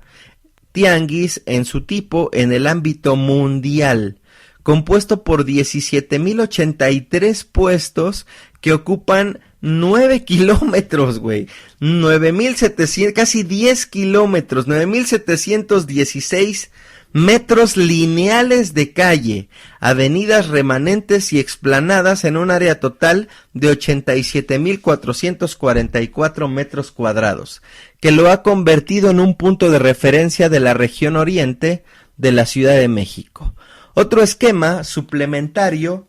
tianguis en su tipo en el ámbito mundial, compuesto por 17,083 puestos que ocupan 9 kilómetros, güey, 9,700, casi 10 kilómetros, 9,716 metros lineales de calle, avenidas remanentes y explanadas en un área total de 87,444 metros cuadrados, que lo ha convertido en un punto de referencia de la región oriente de la Ciudad de México. Otro esquema suplementario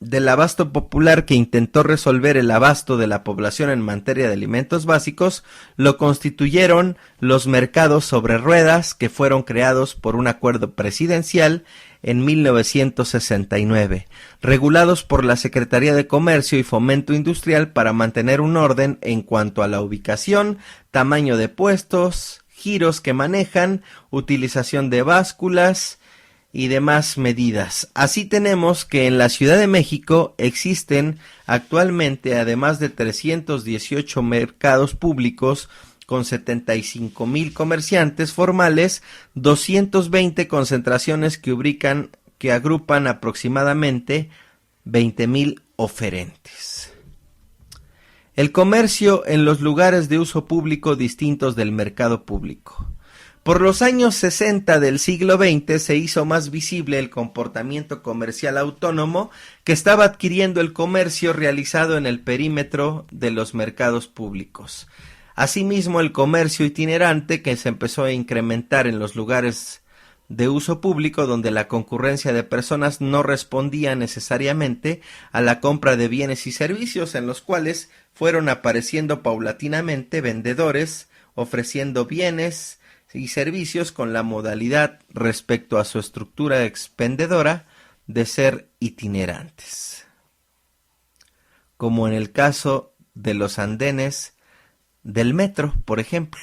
del abasto popular que intentó resolver el abasto de la población en materia de alimentos básicos lo constituyeron los mercados sobre ruedas, que fueron creados por un acuerdo presidencial en 1969, regulados por la Secretaría de Comercio y Fomento Industrial para mantener un orden en cuanto a la ubicación, tamaño de puestos, giros que manejan, utilización de básculas y demás medidas. Así tenemos que en la Ciudad de México existen actualmente, además de 318 mercados públicos con 75,000 comerciantes formales, 220 concentraciones que agrupan aproximadamente 20,000 oferentes. El comercio en los lugares de uso público distintos del mercado público. Por los años 60 del siglo XX se hizo más visible el comportamiento comercial autónomo que estaba adquiriendo el comercio realizado en el perímetro de los mercados públicos. Asimismo, el comercio itinerante, que se empezó a incrementar en los lugares de uso público donde la concurrencia de personas no respondía necesariamente a la compra de bienes y servicios, en los cuales fueron apareciendo paulatinamente vendedores ofreciendo bienes y servicios con la modalidad respecto a su estructura expendedora de ser itinerantes, como en el caso de los andenes del metro, por ejemplo.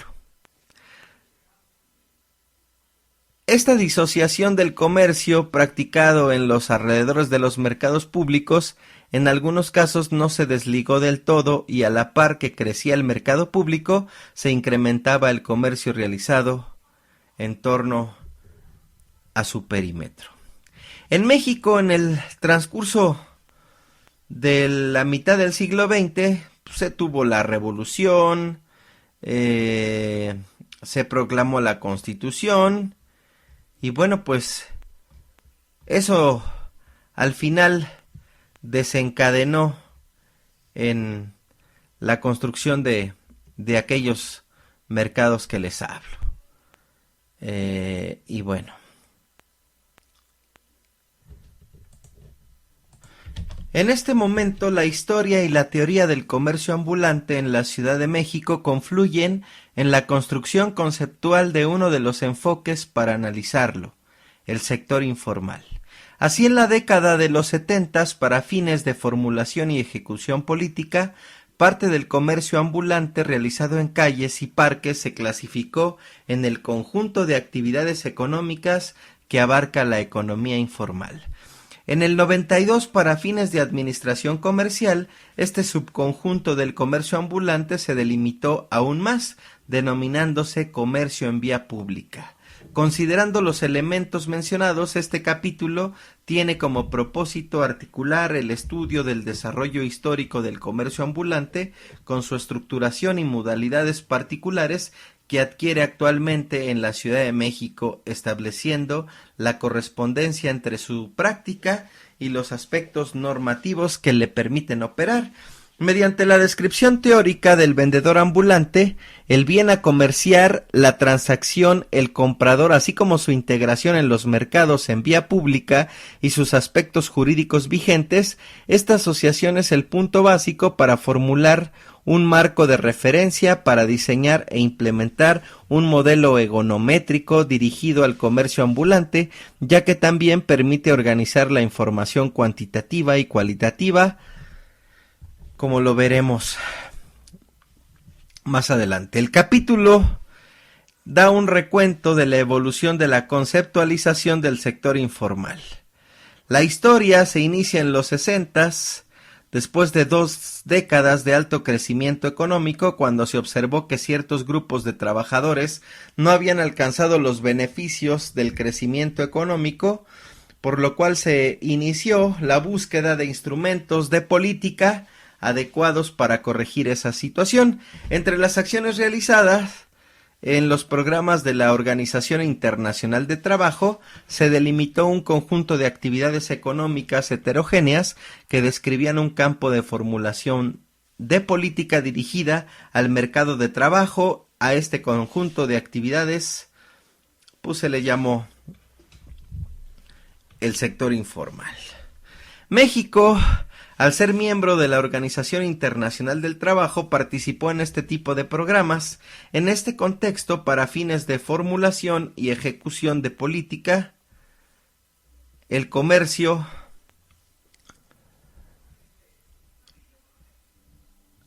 Esta disociación del comercio practicado en los alrededores de los mercados públicos en algunos casos no se desligó del todo, y a la par que crecía el mercado público se incrementaba el comercio realizado en torno a su perímetro. En México, en el transcurso de la mitad del siglo XX, se tuvo la revolución, se proclamó la Constitución, y bueno, pues eso al final desencadenó en la construcción de aquellos mercados que les hablo. Y bueno, en este momento la historia y la teoría del comercio ambulante en la Ciudad de México confluyen en la construcción conceptual de uno de los enfoques para analizarlo, el sector informal. Así, en la década de los 70, para fines de formulación y ejecución política, parte del comercio ambulante realizado en calles y parques se clasificó en el conjunto de actividades económicas que abarca la economía informal. En el 92, para fines de administración comercial, este subconjunto del comercio ambulante se delimitó aún más, denominándose comercio en vía pública. Considerando los elementos mencionados, este capítulo tiene como propósito articular el estudio del desarrollo histórico del comercio ambulante con su estructuración y modalidades particulares que adquiere actualmente en la Ciudad de México, estableciendo la correspondencia entre su práctica y los aspectos normativos que le permiten operar. Mediante la descripción teórica del vendedor ambulante, el bien a comerciar, la transacción, el comprador, así como su integración en los mercados en vía pública y sus aspectos jurídicos vigentes, esta asociación es el punto básico para formular un marco de referencia para diseñar e implementar un modelo egonométrico dirigido al comercio ambulante, ya que también permite organizar la información cuantitativa y cualitativa, como lo veremos más adelante. El capítulo da un recuento de la evolución de la conceptualización del sector informal. La historia se inicia en los 60s, después de 2 décadas de alto crecimiento económico, cuando se observó que ciertos grupos de trabajadores no habían alcanzado los beneficios del crecimiento económico, por lo cual se inició la búsqueda de instrumentos de política adecuados para corregir esa situación. Entre las acciones realizadas en los programas de la Organización Internacional de Trabajo se delimitó un conjunto de actividades económicas heterogéneas que describían un campo de formulación de política dirigida al mercado de trabajo. A este conjunto de actividades se le llamó el sector informal. México, al ser miembro de la Organización Internacional del Trabajo, participó en este tipo de programas. En este contexto, para fines de formulación y ejecución de política, el comercio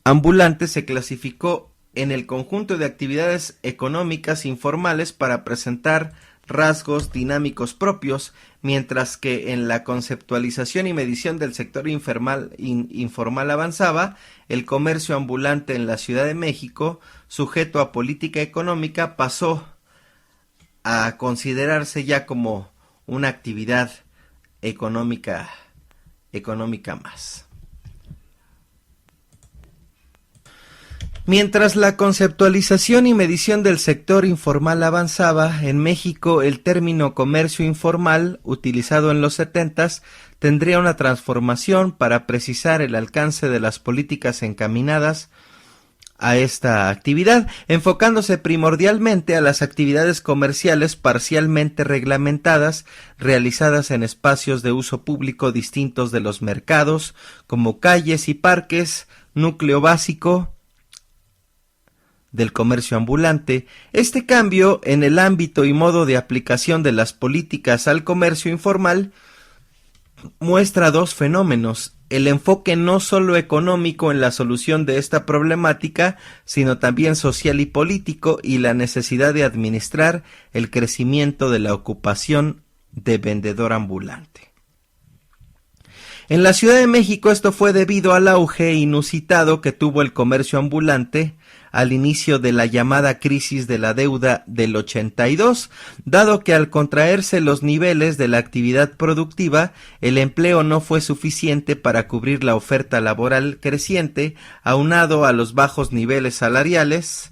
ambulante se clasificó en el conjunto de actividades económicas informales para presentar rasgos dinámicos propios, mientras que en la conceptualización y medición del sector informal avanzaba, el comercio ambulante en la Ciudad de México, sujeto a política económica, pasó a considerarse ya como una actividad económica más. Mientras la conceptualización y medición del sector informal avanzaba, en México el término comercio informal, utilizado en los 70s, tendría una transformación para precisar el alcance de las políticas encaminadas a esta actividad, enfocándose primordialmente a las actividades comerciales parcialmente reglamentadas, realizadas en espacios de uso público distintos de los mercados, como calles y parques, núcleo básico del comercio ambulante. Este cambio en el ámbito y modo de aplicación de las políticas al comercio informal muestra dos fenómenos: el enfoque no solo económico en la solución de esta problemática, sino también social y político, y la necesidad de administrar el crecimiento de la ocupación de vendedor ambulante. En la Ciudad de México esto fue debido al auge inusitado que tuvo el comercio ambulante al inicio de la llamada crisis de la deuda del 82, dado que al contraerse los niveles de la actividad productiva, el empleo no fue suficiente para cubrir la oferta laboral creciente, aunado a los bajos niveles salariales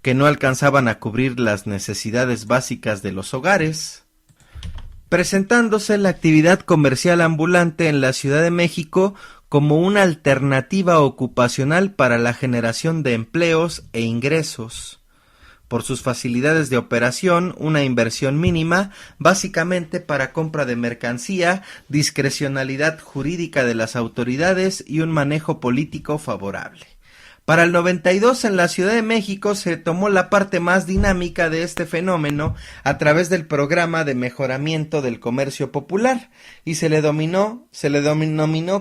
que no alcanzaban a cubrir las necesidades básicas de los hogares, presentándose la actividad comercial ambulante en la Ciudad de México como una alternativa ocupacional para la generación de empleos e ingresos. Por sus facilidades de operación, una inversión mínima, básicamente para compra de mercancía, discrecionalidad jurídica de las autoridades y un manejo político favorable. Para el 92 en la Ciudad de México se tomó la parte más dinámica de este fenómeno a través del programa de mejoramiento del comercio popular y se le denominó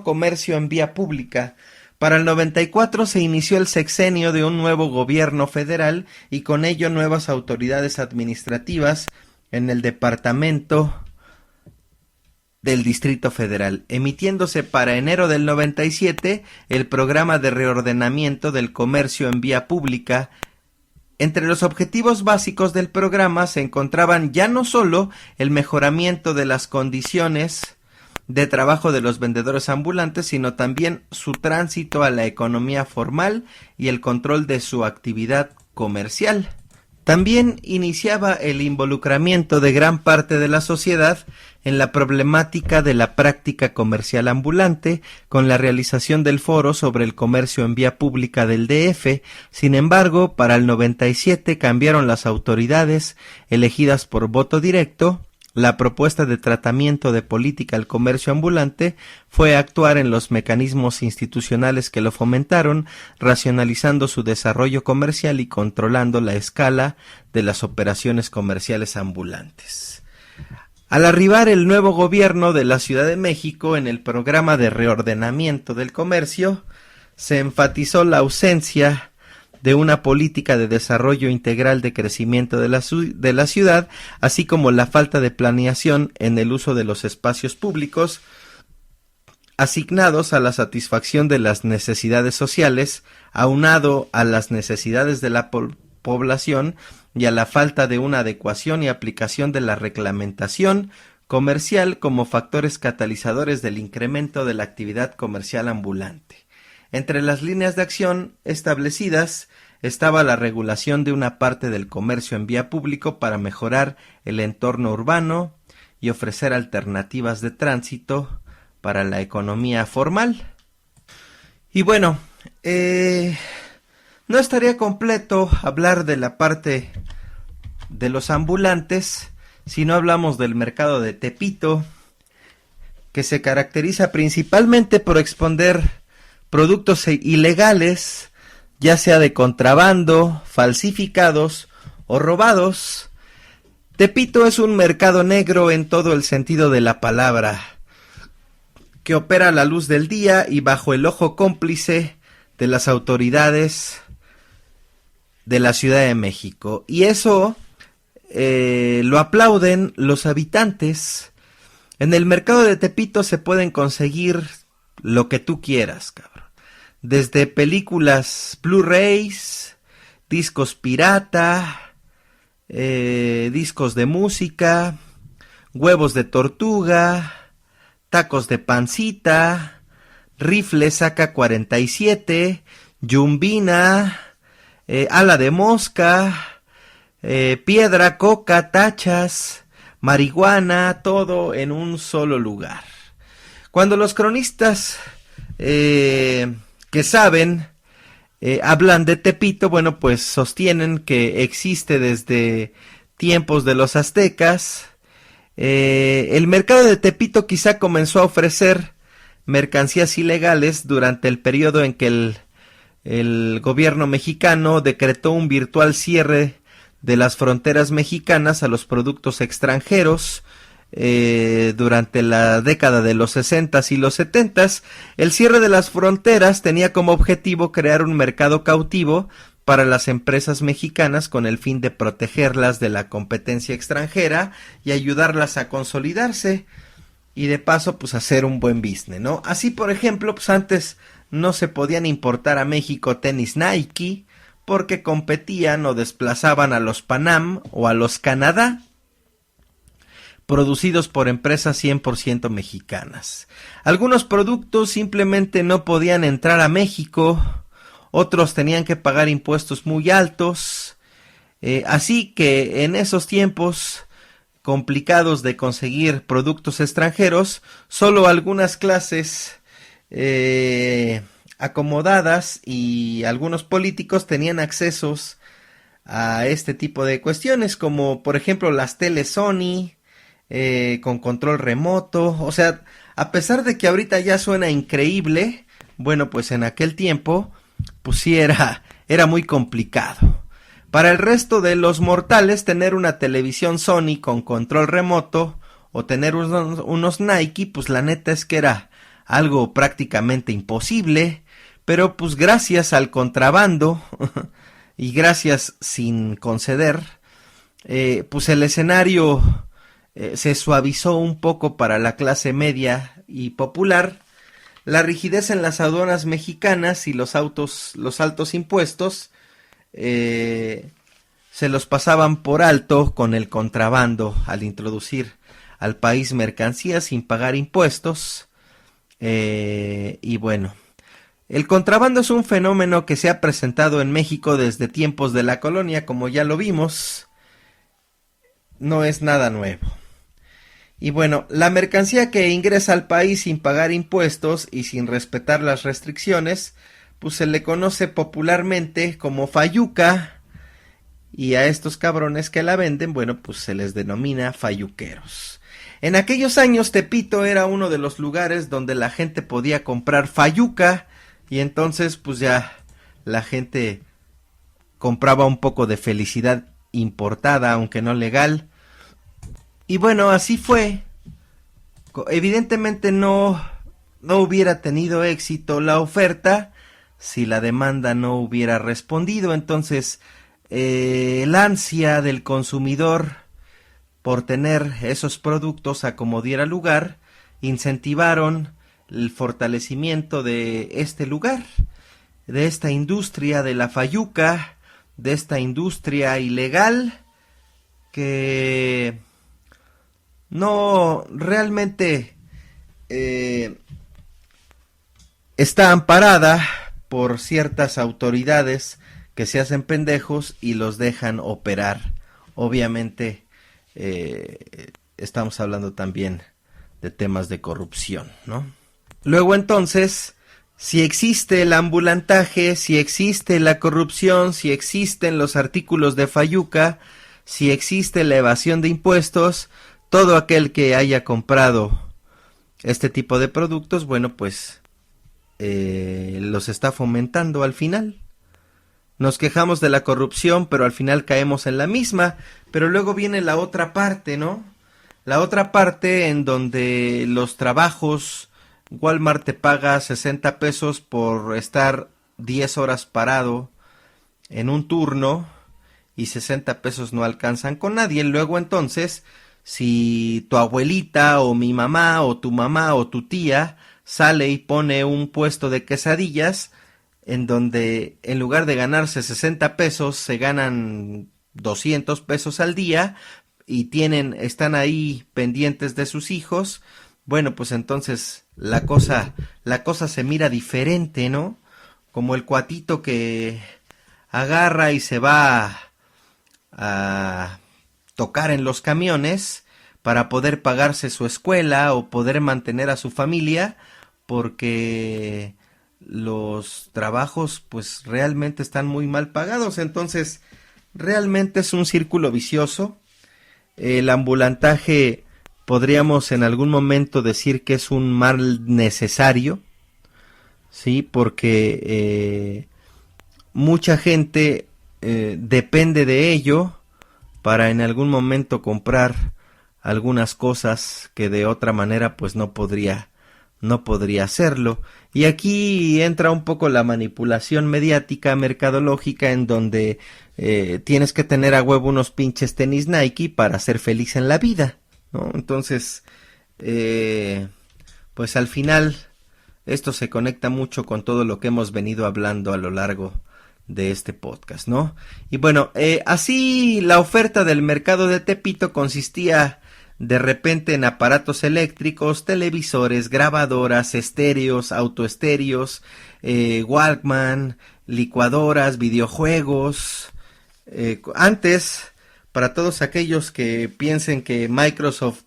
comercio en vía pública. Para el 94 se inició el sexenio de un nuevo gobierno federal y con ello nuevas autoridades administrativas en el departamento del Distrito Federal, emitiéndose para enero del 97 el programa de reordenamiento del comercio en vía pública. Entre los objetivos básicos del programa se encontraban ya no solo el mejoramiento de las condiciones de trabajo de los vendedores ambulantes, sino también su tránsito a la economía formal y el control de su actividad comercial. También iniciaba el involucramiento de gran parte de la sociedad en la problemática de la práctica comercial ambulante, con la realización del foro sobre el comercio en vía pública del DF. Sin embargo, para el 97 cambiaron las autoridades elegidas por voto directo. La propuesta de tratamiento de política al comercio ambulante fue actuar en los mecanismos institucionales que lo fomentaron, racionalizando su desarrollo comercial y controlando la escala de las operaciones comerciales ambulantes. Al arribar el nuevo gobierno de la Ciudad de México en el programa de reordenamiento del comercio, se enfatizó la ausencia de una política de desarrollo integral de crecimiento de la ciudad, así como la falta de planeación en el uso de los espacios públicos asignados a la satisfacción de las necesidades sociales, aunado a las necesidades de la población y a la falta de una adecuación y aplicación de la reglamentación comercial como factores catalizadores del incremento de la actividad comercial ambulante. Entre las líneas de acción establecidas estaba la regulación de una parte del comercio en vía público para mejorar el entorno urbano y ofrecer alternativas de tránsito para la economía formal. Y bueno, no estaría completo hablar de la parte de los ambulantes si no hablamos del mercado de Tepito, que se caracteriza principalmente por exponer productos ilegales, ya sea de contrabando, falsificados o robados. Tepito es un mercado negro en todo el sentido de la palabra, que opera a la luz del día y bajo el ojo cómplice de las autoridades de la Ciudad de México. Y eso lo aplauden los habitantes. En el mercado de Tepito se pueden conseguir lo que tú quieras, cabrón. Desde películas Blu-rays, discos pirata, discos de música, huevos de tortuga, tacos de pancita, rifles AK-47, yumbina, ala de mosca, piedra, coca, tachas, marihuana, todo en un solo lugar. Cuando los cronistas que saben hablan de Tepito, bueno, pues sostienen que existe desde tiempos de los aztecas. El mercado de Tepito quizá comenzó a ofrecer mercancías ilegales durante el periodo en que el gobierno mexicano decretó un virtual cierre de las fronteras mexicanas a los productos extranjeros. Durante la década de los 60s y los 70s, el cierre de las fronteras tenía como objetivo crear un mercado cautivo para las empresas mexicanas con el fin de protegerlas de la competencia extranjera y ayudarlas a consolidarse y de paso pues hacer un buen business, ¿no? Así, por ejemplo, pues antes no se podían importar a México tenis Nike porque competían o desplazaban a los Panam o a los Canadá, producidos por empresas 100% mexicanas. Algunos productos simplemente no podían entrar a México, otros tenían que pagar impuestos muy altos, así que en esos tiempos complicados de conseguir productos extranjeros, solo algunas clases acomodadas y algunos políticos tenían accesos a este tipo de cuestiones, como por ejemplo las teles Sony, con control remoto. O sea, a pesar de que ahorita ya suena increíble, bueno, pues en aquel tiempo pues sí era muy complicado. Para el resto de los mortales, tener una televisión Sony con control remoto o tener unos Nike, pues la neta es que era algo prácticamente imposible, pero pues gracias al contrabando y gracias sin conceder, pues el escenario se suavizó un poco para la clase media y popular. La rigidez en las aduanas mexicanas y los altos impuestos se los pasaban por alto con el contrabando al introducir al país mercancías sin pagar impuestos. Y bueno, el contrabando es un fenómeno que se ha presentado en México desde tiempos de la colonia, como ya lo vimos. No es nada nuevo. Y bueno, la mercancía que ingresa al país sin pagar impuestos y sin respetar las restricciones, pues se le conoce popularmente como fayuca, y a estos cabrones que la venden, bueno, pues se les denomina fayuqueros. En aquellos años Tepito era uno de los lugares donde la gente podía comprar fayuca, y entonces pues ya la gente compraba un poco de felicidad importada, aunque no legal. Y bueno, así fue. Evidentemente no hubiera tenido éxito la oferta si la demanda no hubiera respondido. Entonces, el ansia del consumidor por tener esos productos a como diera lugar, incentivaron el fortalecimiento de este lugar, de esta industria de la fayuca, de esta industria ilegal que no realmente está amparada por ciertas autoridades que se hacen pendejos y los dejan operar. Obviamente estamos hablando también de temas de corrupción, ¿no? Luego entonces, si existe el ambulantaje, si existe la corrupción, si existen los artículos de fayuca, si existe la evasión de impuestos, todo aquel que haya comprado este tipo de productos, bueno, pues los está fomentando al final. Nos quejamos de la corrupción, pero al final caemos en la misma. Pero luego viene la otra parte, ¿no? La otra parte en donde los trabajos, Walmart te paga 60 pesos por estar 10 horas parado en un turno y 60 pesos no alcanzan con nadie. Luego entonces, si tu abuelita o mi mamá o tu tía sale y pone un puesto de quesadillas en donde en lugar de ganarse 60 pesos se ganan 200 pesos al día y están ahí pendientes de sus hijos, bueno, pues entonces la cosa se mira diferente, ¿no? Como el cuatito que agarra y se va a tocar en los camiones para poder pagarse su escuela o poder mantener a su familia, porque los trabajos pues realmente están muy mal pagados. Entonces realmente es un círculo vicioso. El ambulantaje podríamos en algún momento decir que es un mal necesario, sí, porque mucha gente depende de ello para en algún momento comprar algunas cosas que de otra manera pues no podría hacerlo. Y aquí entra un poco la manipulación mediática, mercadológica, en donde tienes que tener a huevo unos pinches tenis Nike para ser feliz en la vida, ¿no? Entonces, pues al final esto se conecta mucho con todo lo que hemos venido hablando a lo largo de este podcast, ¿no? Y bueno, así la oferta del mercado de Tepito consistía de repente en aparatos eléctricos, televisores, grabadoras, estéreos, autoestéreos, Walkman, licuadoras, videojuegos. Antes, para todos aquellos que piensen que Microsoft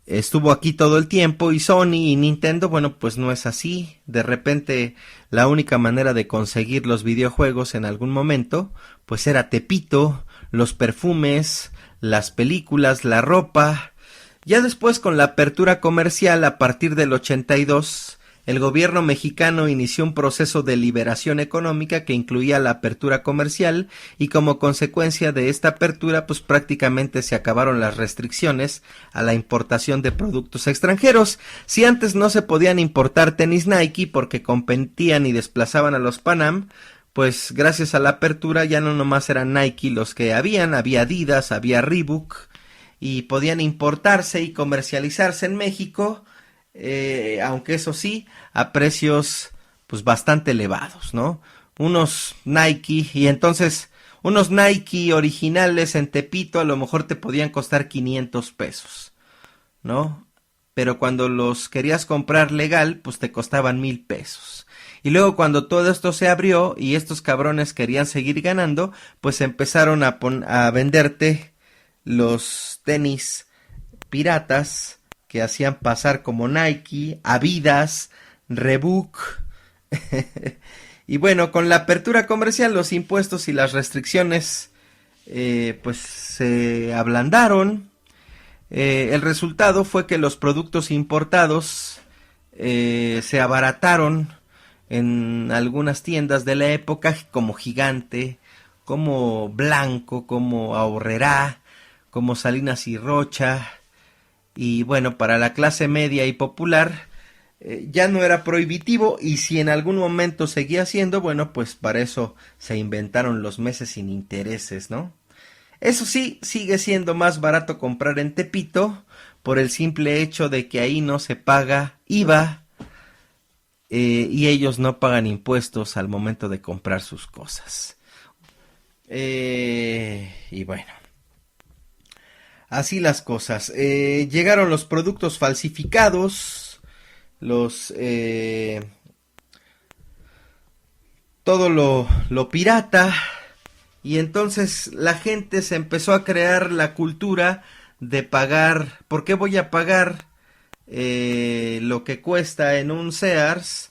estuvo aquí todo el tiempo y Sony y Nintendo, bueno, pues no es así. De repente la única manera de conseguir los videojuegos en algún momento pues era Tepito, los perfumes, las películas, la ropa. Ya después, con la apertura comercial a partir del 82, el gobierno mexicano inició un proceso de liberación económica que incluía la apertura comercial, y como consecuencia de esta apertura pues prácticamente se acabaron las restricciones a la importación de productos extranjeros. Si antes no se podían importar tenis Nike porque competían y desplazaban a los Pan-Am, pues gracias a la apertura ya no nomás eran Nike los que había Adidas, había Reebok, y podían importarse y comercializarse en México, aunque eso sí, a precios pues bastante elevados, ¿no? Unos Nike, y entonces unos Nike originales en Tepito a lo mejor te podían costar 500 pesos, ¿no? Pero cuando los querías comprar legal, pues te costaban 1000 pesos. Y luego cuando todo esto se abrió y estos cabrones querían seguir ganando, pues empezaron a venderte los tenis piratas que hacían pasar como Nike, Adidas, Reebok. Y bueno, con la apertura comercial, los impuestos y las restricciones pues se ablandaron. El resultado fue que los productos importados se abarataron en algunas tiendas de la época, como Gigante, como Blanco, como Aurrerá, como Salinas y Rocha. Y bueno, para la clase media y popular ya no era prohibitivo, y si en algún momento seguía siendo, bueno, pues para eso se inventaron los meses sin intereses, ¿no? Eso sí, sigue siendo más barato comprar en Tepito por el simple hecho de que ahí no se paga IVA, y ellos no pagan impuestos al momento de comprar sus cosas. Y bueno, así las cosas. Llegaron los productos falsificados, todo lo pirata, y entonces la gente se empezó a crear la cultura de pagar. ¿Por qué voy a pagar lo que cuesta en un Sears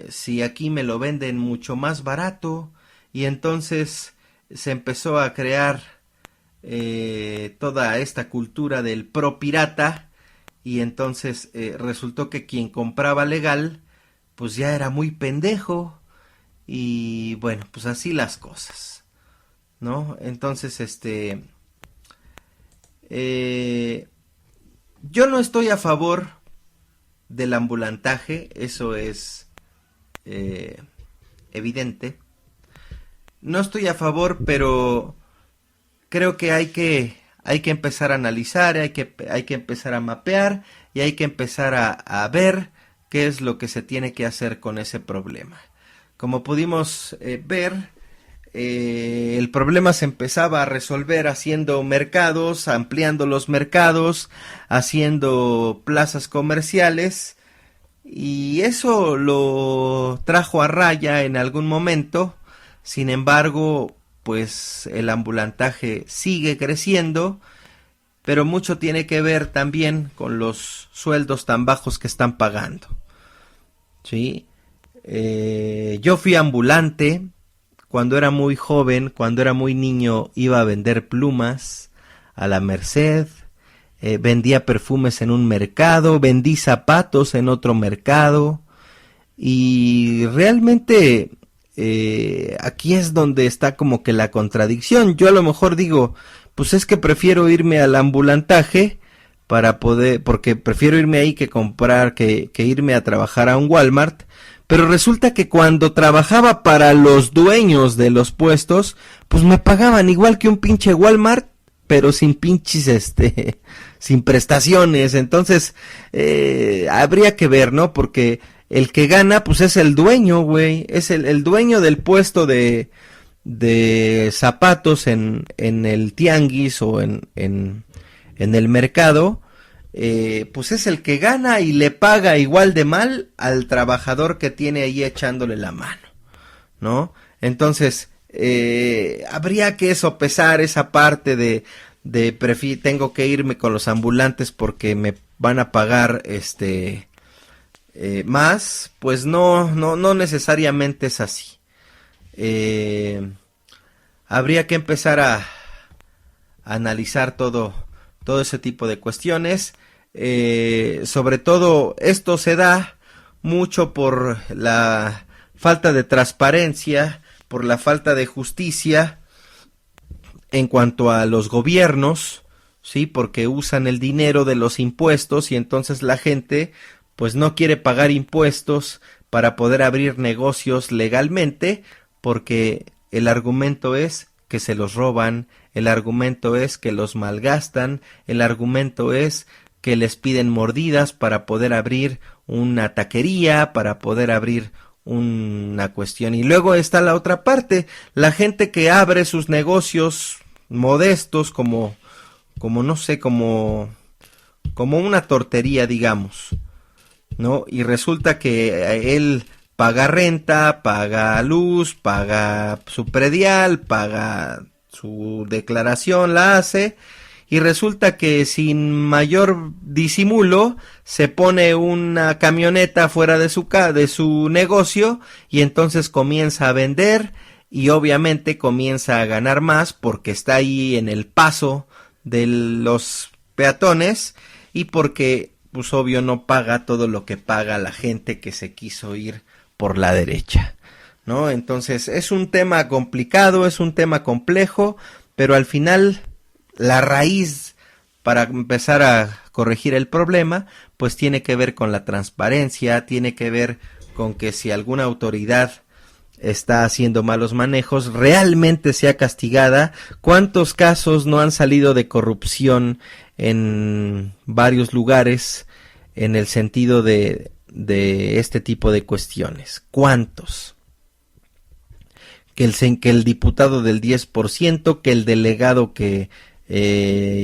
si aquí me lo venden mucho más barato? y entonces se empezó a crear toda esta cultura del pro pirata, y entonces resultó que quien compraba legal pues ya era muy pendejo, y bueno, pues así las cosas, ¿no? Entonces yo no estoy a favor del ambulantaje, eso es evidente. No estoy a favor, pero creo que hay que empezar a analizar, hay que empezar a mapear, y hay que empezar a ver qué es lo que se tiene que hacer con ese problema. Como pudimos ver, el problema se empezaba a resolver haciendo mercados, ampliando los mercados, haciendo plazas comerciales, y eso lo trajo a raya en algún momento. Sin embargo, pues el ambulantaje sigue creciendo, pero mucho tiene que ver también con los sueldos tan bajos que están pagando, ¿sí? Yo fui ambulante cuando era muy joven, cuando era muy niño, iba a vender plumas a la Merced, vendía perfumes en un mercado, vendí zapatos en otro mercado, y realmente aquí es donde está como que la contradicción. Yo a lo mejor digo, pues es que prefiero irme al ambulantaje porque prefiero irme ahí que comprar, que irme a trabajar a un Walmart. Pero resulta que cuando trabajaba para los dueños de los puestos, pues me pagaban igual que un pinche Walmart, pero sin pinches, sin prestaciones. Entonces, habría que ver, ¿no? Porque el que gana, pues es el dueño, güey. Es el dueño del puesto de zapatos en el tianguis o en el mercado. Pues es el que gana y le paga igual de mal al trabajador que tiene ahí echándole la mano, ¿no? Entonces, habría que sopesar esa parte de tengo que irme con los ambulantes porque me van a pagar más. Pues no necesariamente es así. Habría que empezar a analizar todo ese tipo de cuestiones. Sobre todo esto se da mucho por la falta de transparencia, por la falta de justicia en cuanto a los gobiernos, sí, porque usan el dinero de los impuestos, y entonces la gente pues no quiere pagar impuestos para poder abrir negocios legalmente, porque el argumento es que se los roban, el argumento es que los malgastan, el argumento es que les piden mordidas para poder abrir una taquería, para poder abrir una cuestión. Y luego está la otra parte, la gente que abre sus negocios modestos como no sé, como una tortería, digamos, ¿no? Y resulta que él paga renta, paga luz, paga su predial, paga su declaración, la hace, y resulta que sin mayor disimulo se pone una camioneta fuera de su negocio, y entonces comienza a vender, y obviamente comienza a ganar más porque está ahí en el paso de los peatones, y porque pues obvio no paga todo lo que paga la gente que se quiso ir por la derecha, ¿no? Entonces es un tema complicado, es un tema complejo, pero al final la raíz para empezar a corregir el problema pues tiene que ver con la transparencia, tiene que ver con que si alguna autoridad está haciendo malos manejos, realmente sea castigada. ¿Cuántos casos no han salido de corrupción en varios lugares en el sentido de este tipo de cuestiones? ¿Cuántos? Que el diputado del 10%, que el delegado que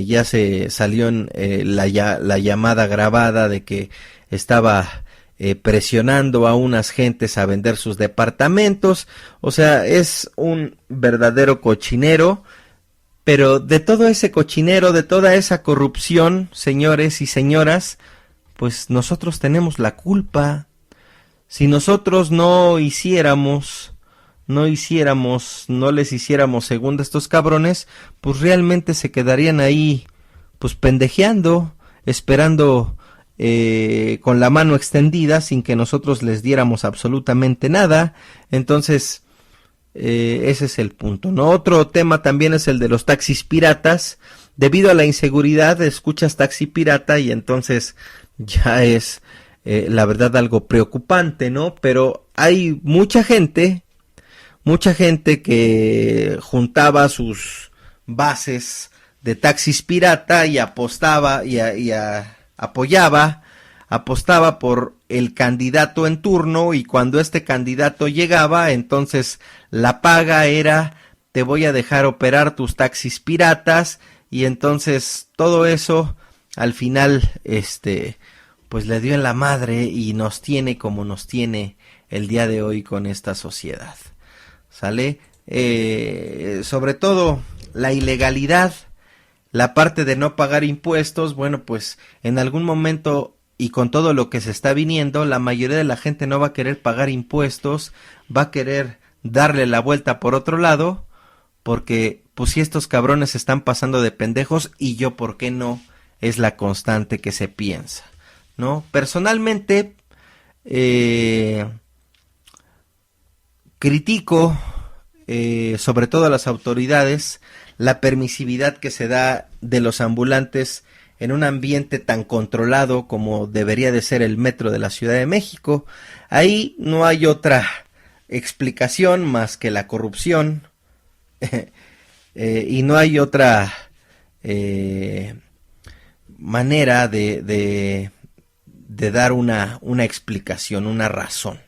ya se salió en la llamada grabada de que estaba presionando a unas gentes a vender sus departamentos. O sea, es un verdadero cochinero. Pero de todo ese cochinero, de toda esa corrupción, señores y señoras, pues nosotros tenemos la culpa. Si nosotros no hiciéramos no les hiciéramos segunda a estos cabrones, pues realmente se quedarían ahí, pues pendejeando, esperando con la mano extendida sin que nosotros les diéramos absolutamente nada. Entonces, ese es el punto, ¿no? Otro tema también es el de los taxis piratas. Debido a la inseguridad, escuchas taxi pirata y entonces ya es la verdad algo preocupante, ¿no? Pero hay mucha gente que juntaba sus bases de taxis pirata y apostaba apostaba por el candidato en turno, y cuando este candidato llegaba, entonces la paga era: te voy a dejar operar tus taxis piratas. Y entonces todo eso al final pues le dio en la madre y nos tiene como nos tiene el día de hoy con esta sociedad. ¿Sale? Sobre todo la ilegalidad, la parte de no pagar impuestos. Bueno, pues en algún momento, y con todo lo que se está viniendo, la mayoría de la gente no va a querer pagar impuestos, va a querer darle la vuelta por otro lado, porque pues si estos cabrones se están pasando de pendejos, y yo por qué no, es la constante que se piensa, ¿no? Personalmente critico sobre todo a las autoridades la permisividad que se da de los ambulantes en un ambiente tan controlado como debería de ser el metro de la Ciudad de México. Ahí no hay otra explicación más que la corrupción. Y no hay otra manera de dar una explicación, una razón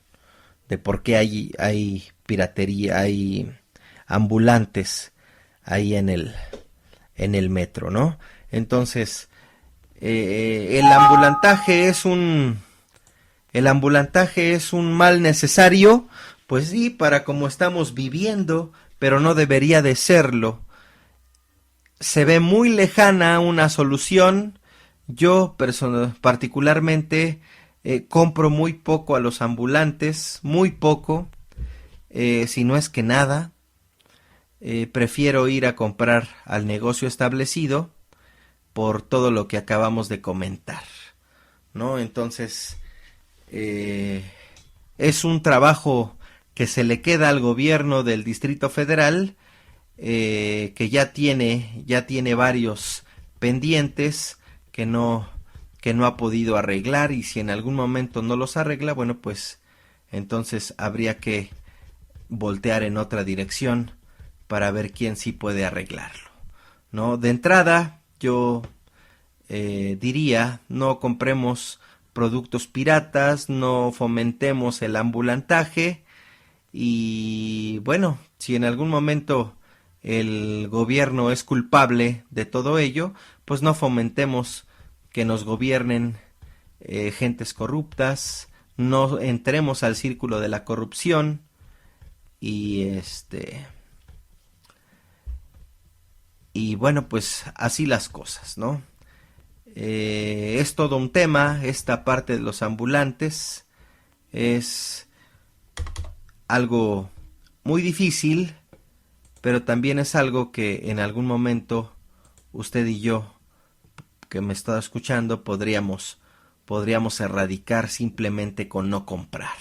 de por qué hay piratería, hay ambulantes ahí en el metro, ¿no? Entonces, el ambulantaje es un mal necesario, pues sí, para como estamos viviendo, pero no debería de serlo. Se ve muy lejana una solución. Yo particularmente compro muy poco a los ambulantes, muy poco, si no es que nada. Prefiero ir a comprar al negocio establecido por todo lo que acabamos de comentar, ¿no? Entonces, es un trabajo que se le queda al gobierno del Distrito Federal, que ya tiene varios pendientes que no ha podido arreglar, y si en algún momento no los arregla, bueno, pues entonces habría que voltear en otra dirección para ver quién sí puede arreglarlo, ¿no? De entrada, yo diría: no compremos productos piratas, no fomentemos el ambulantaje. Y bueno, si en algún momento el gobierno es culpable de todo ello, pues no fomentemos que nos gobiernen gentes corruptas, no entremos al círculo de la corrupción. Y bueno, pues así las cosas, ¿no? Es todo un tema esta parte de los ambulantes, es algo muy difícil, pero también es algo que en algún momento usted y yo, que me está escuchando, podríamos erradicar simplemente con no comprar.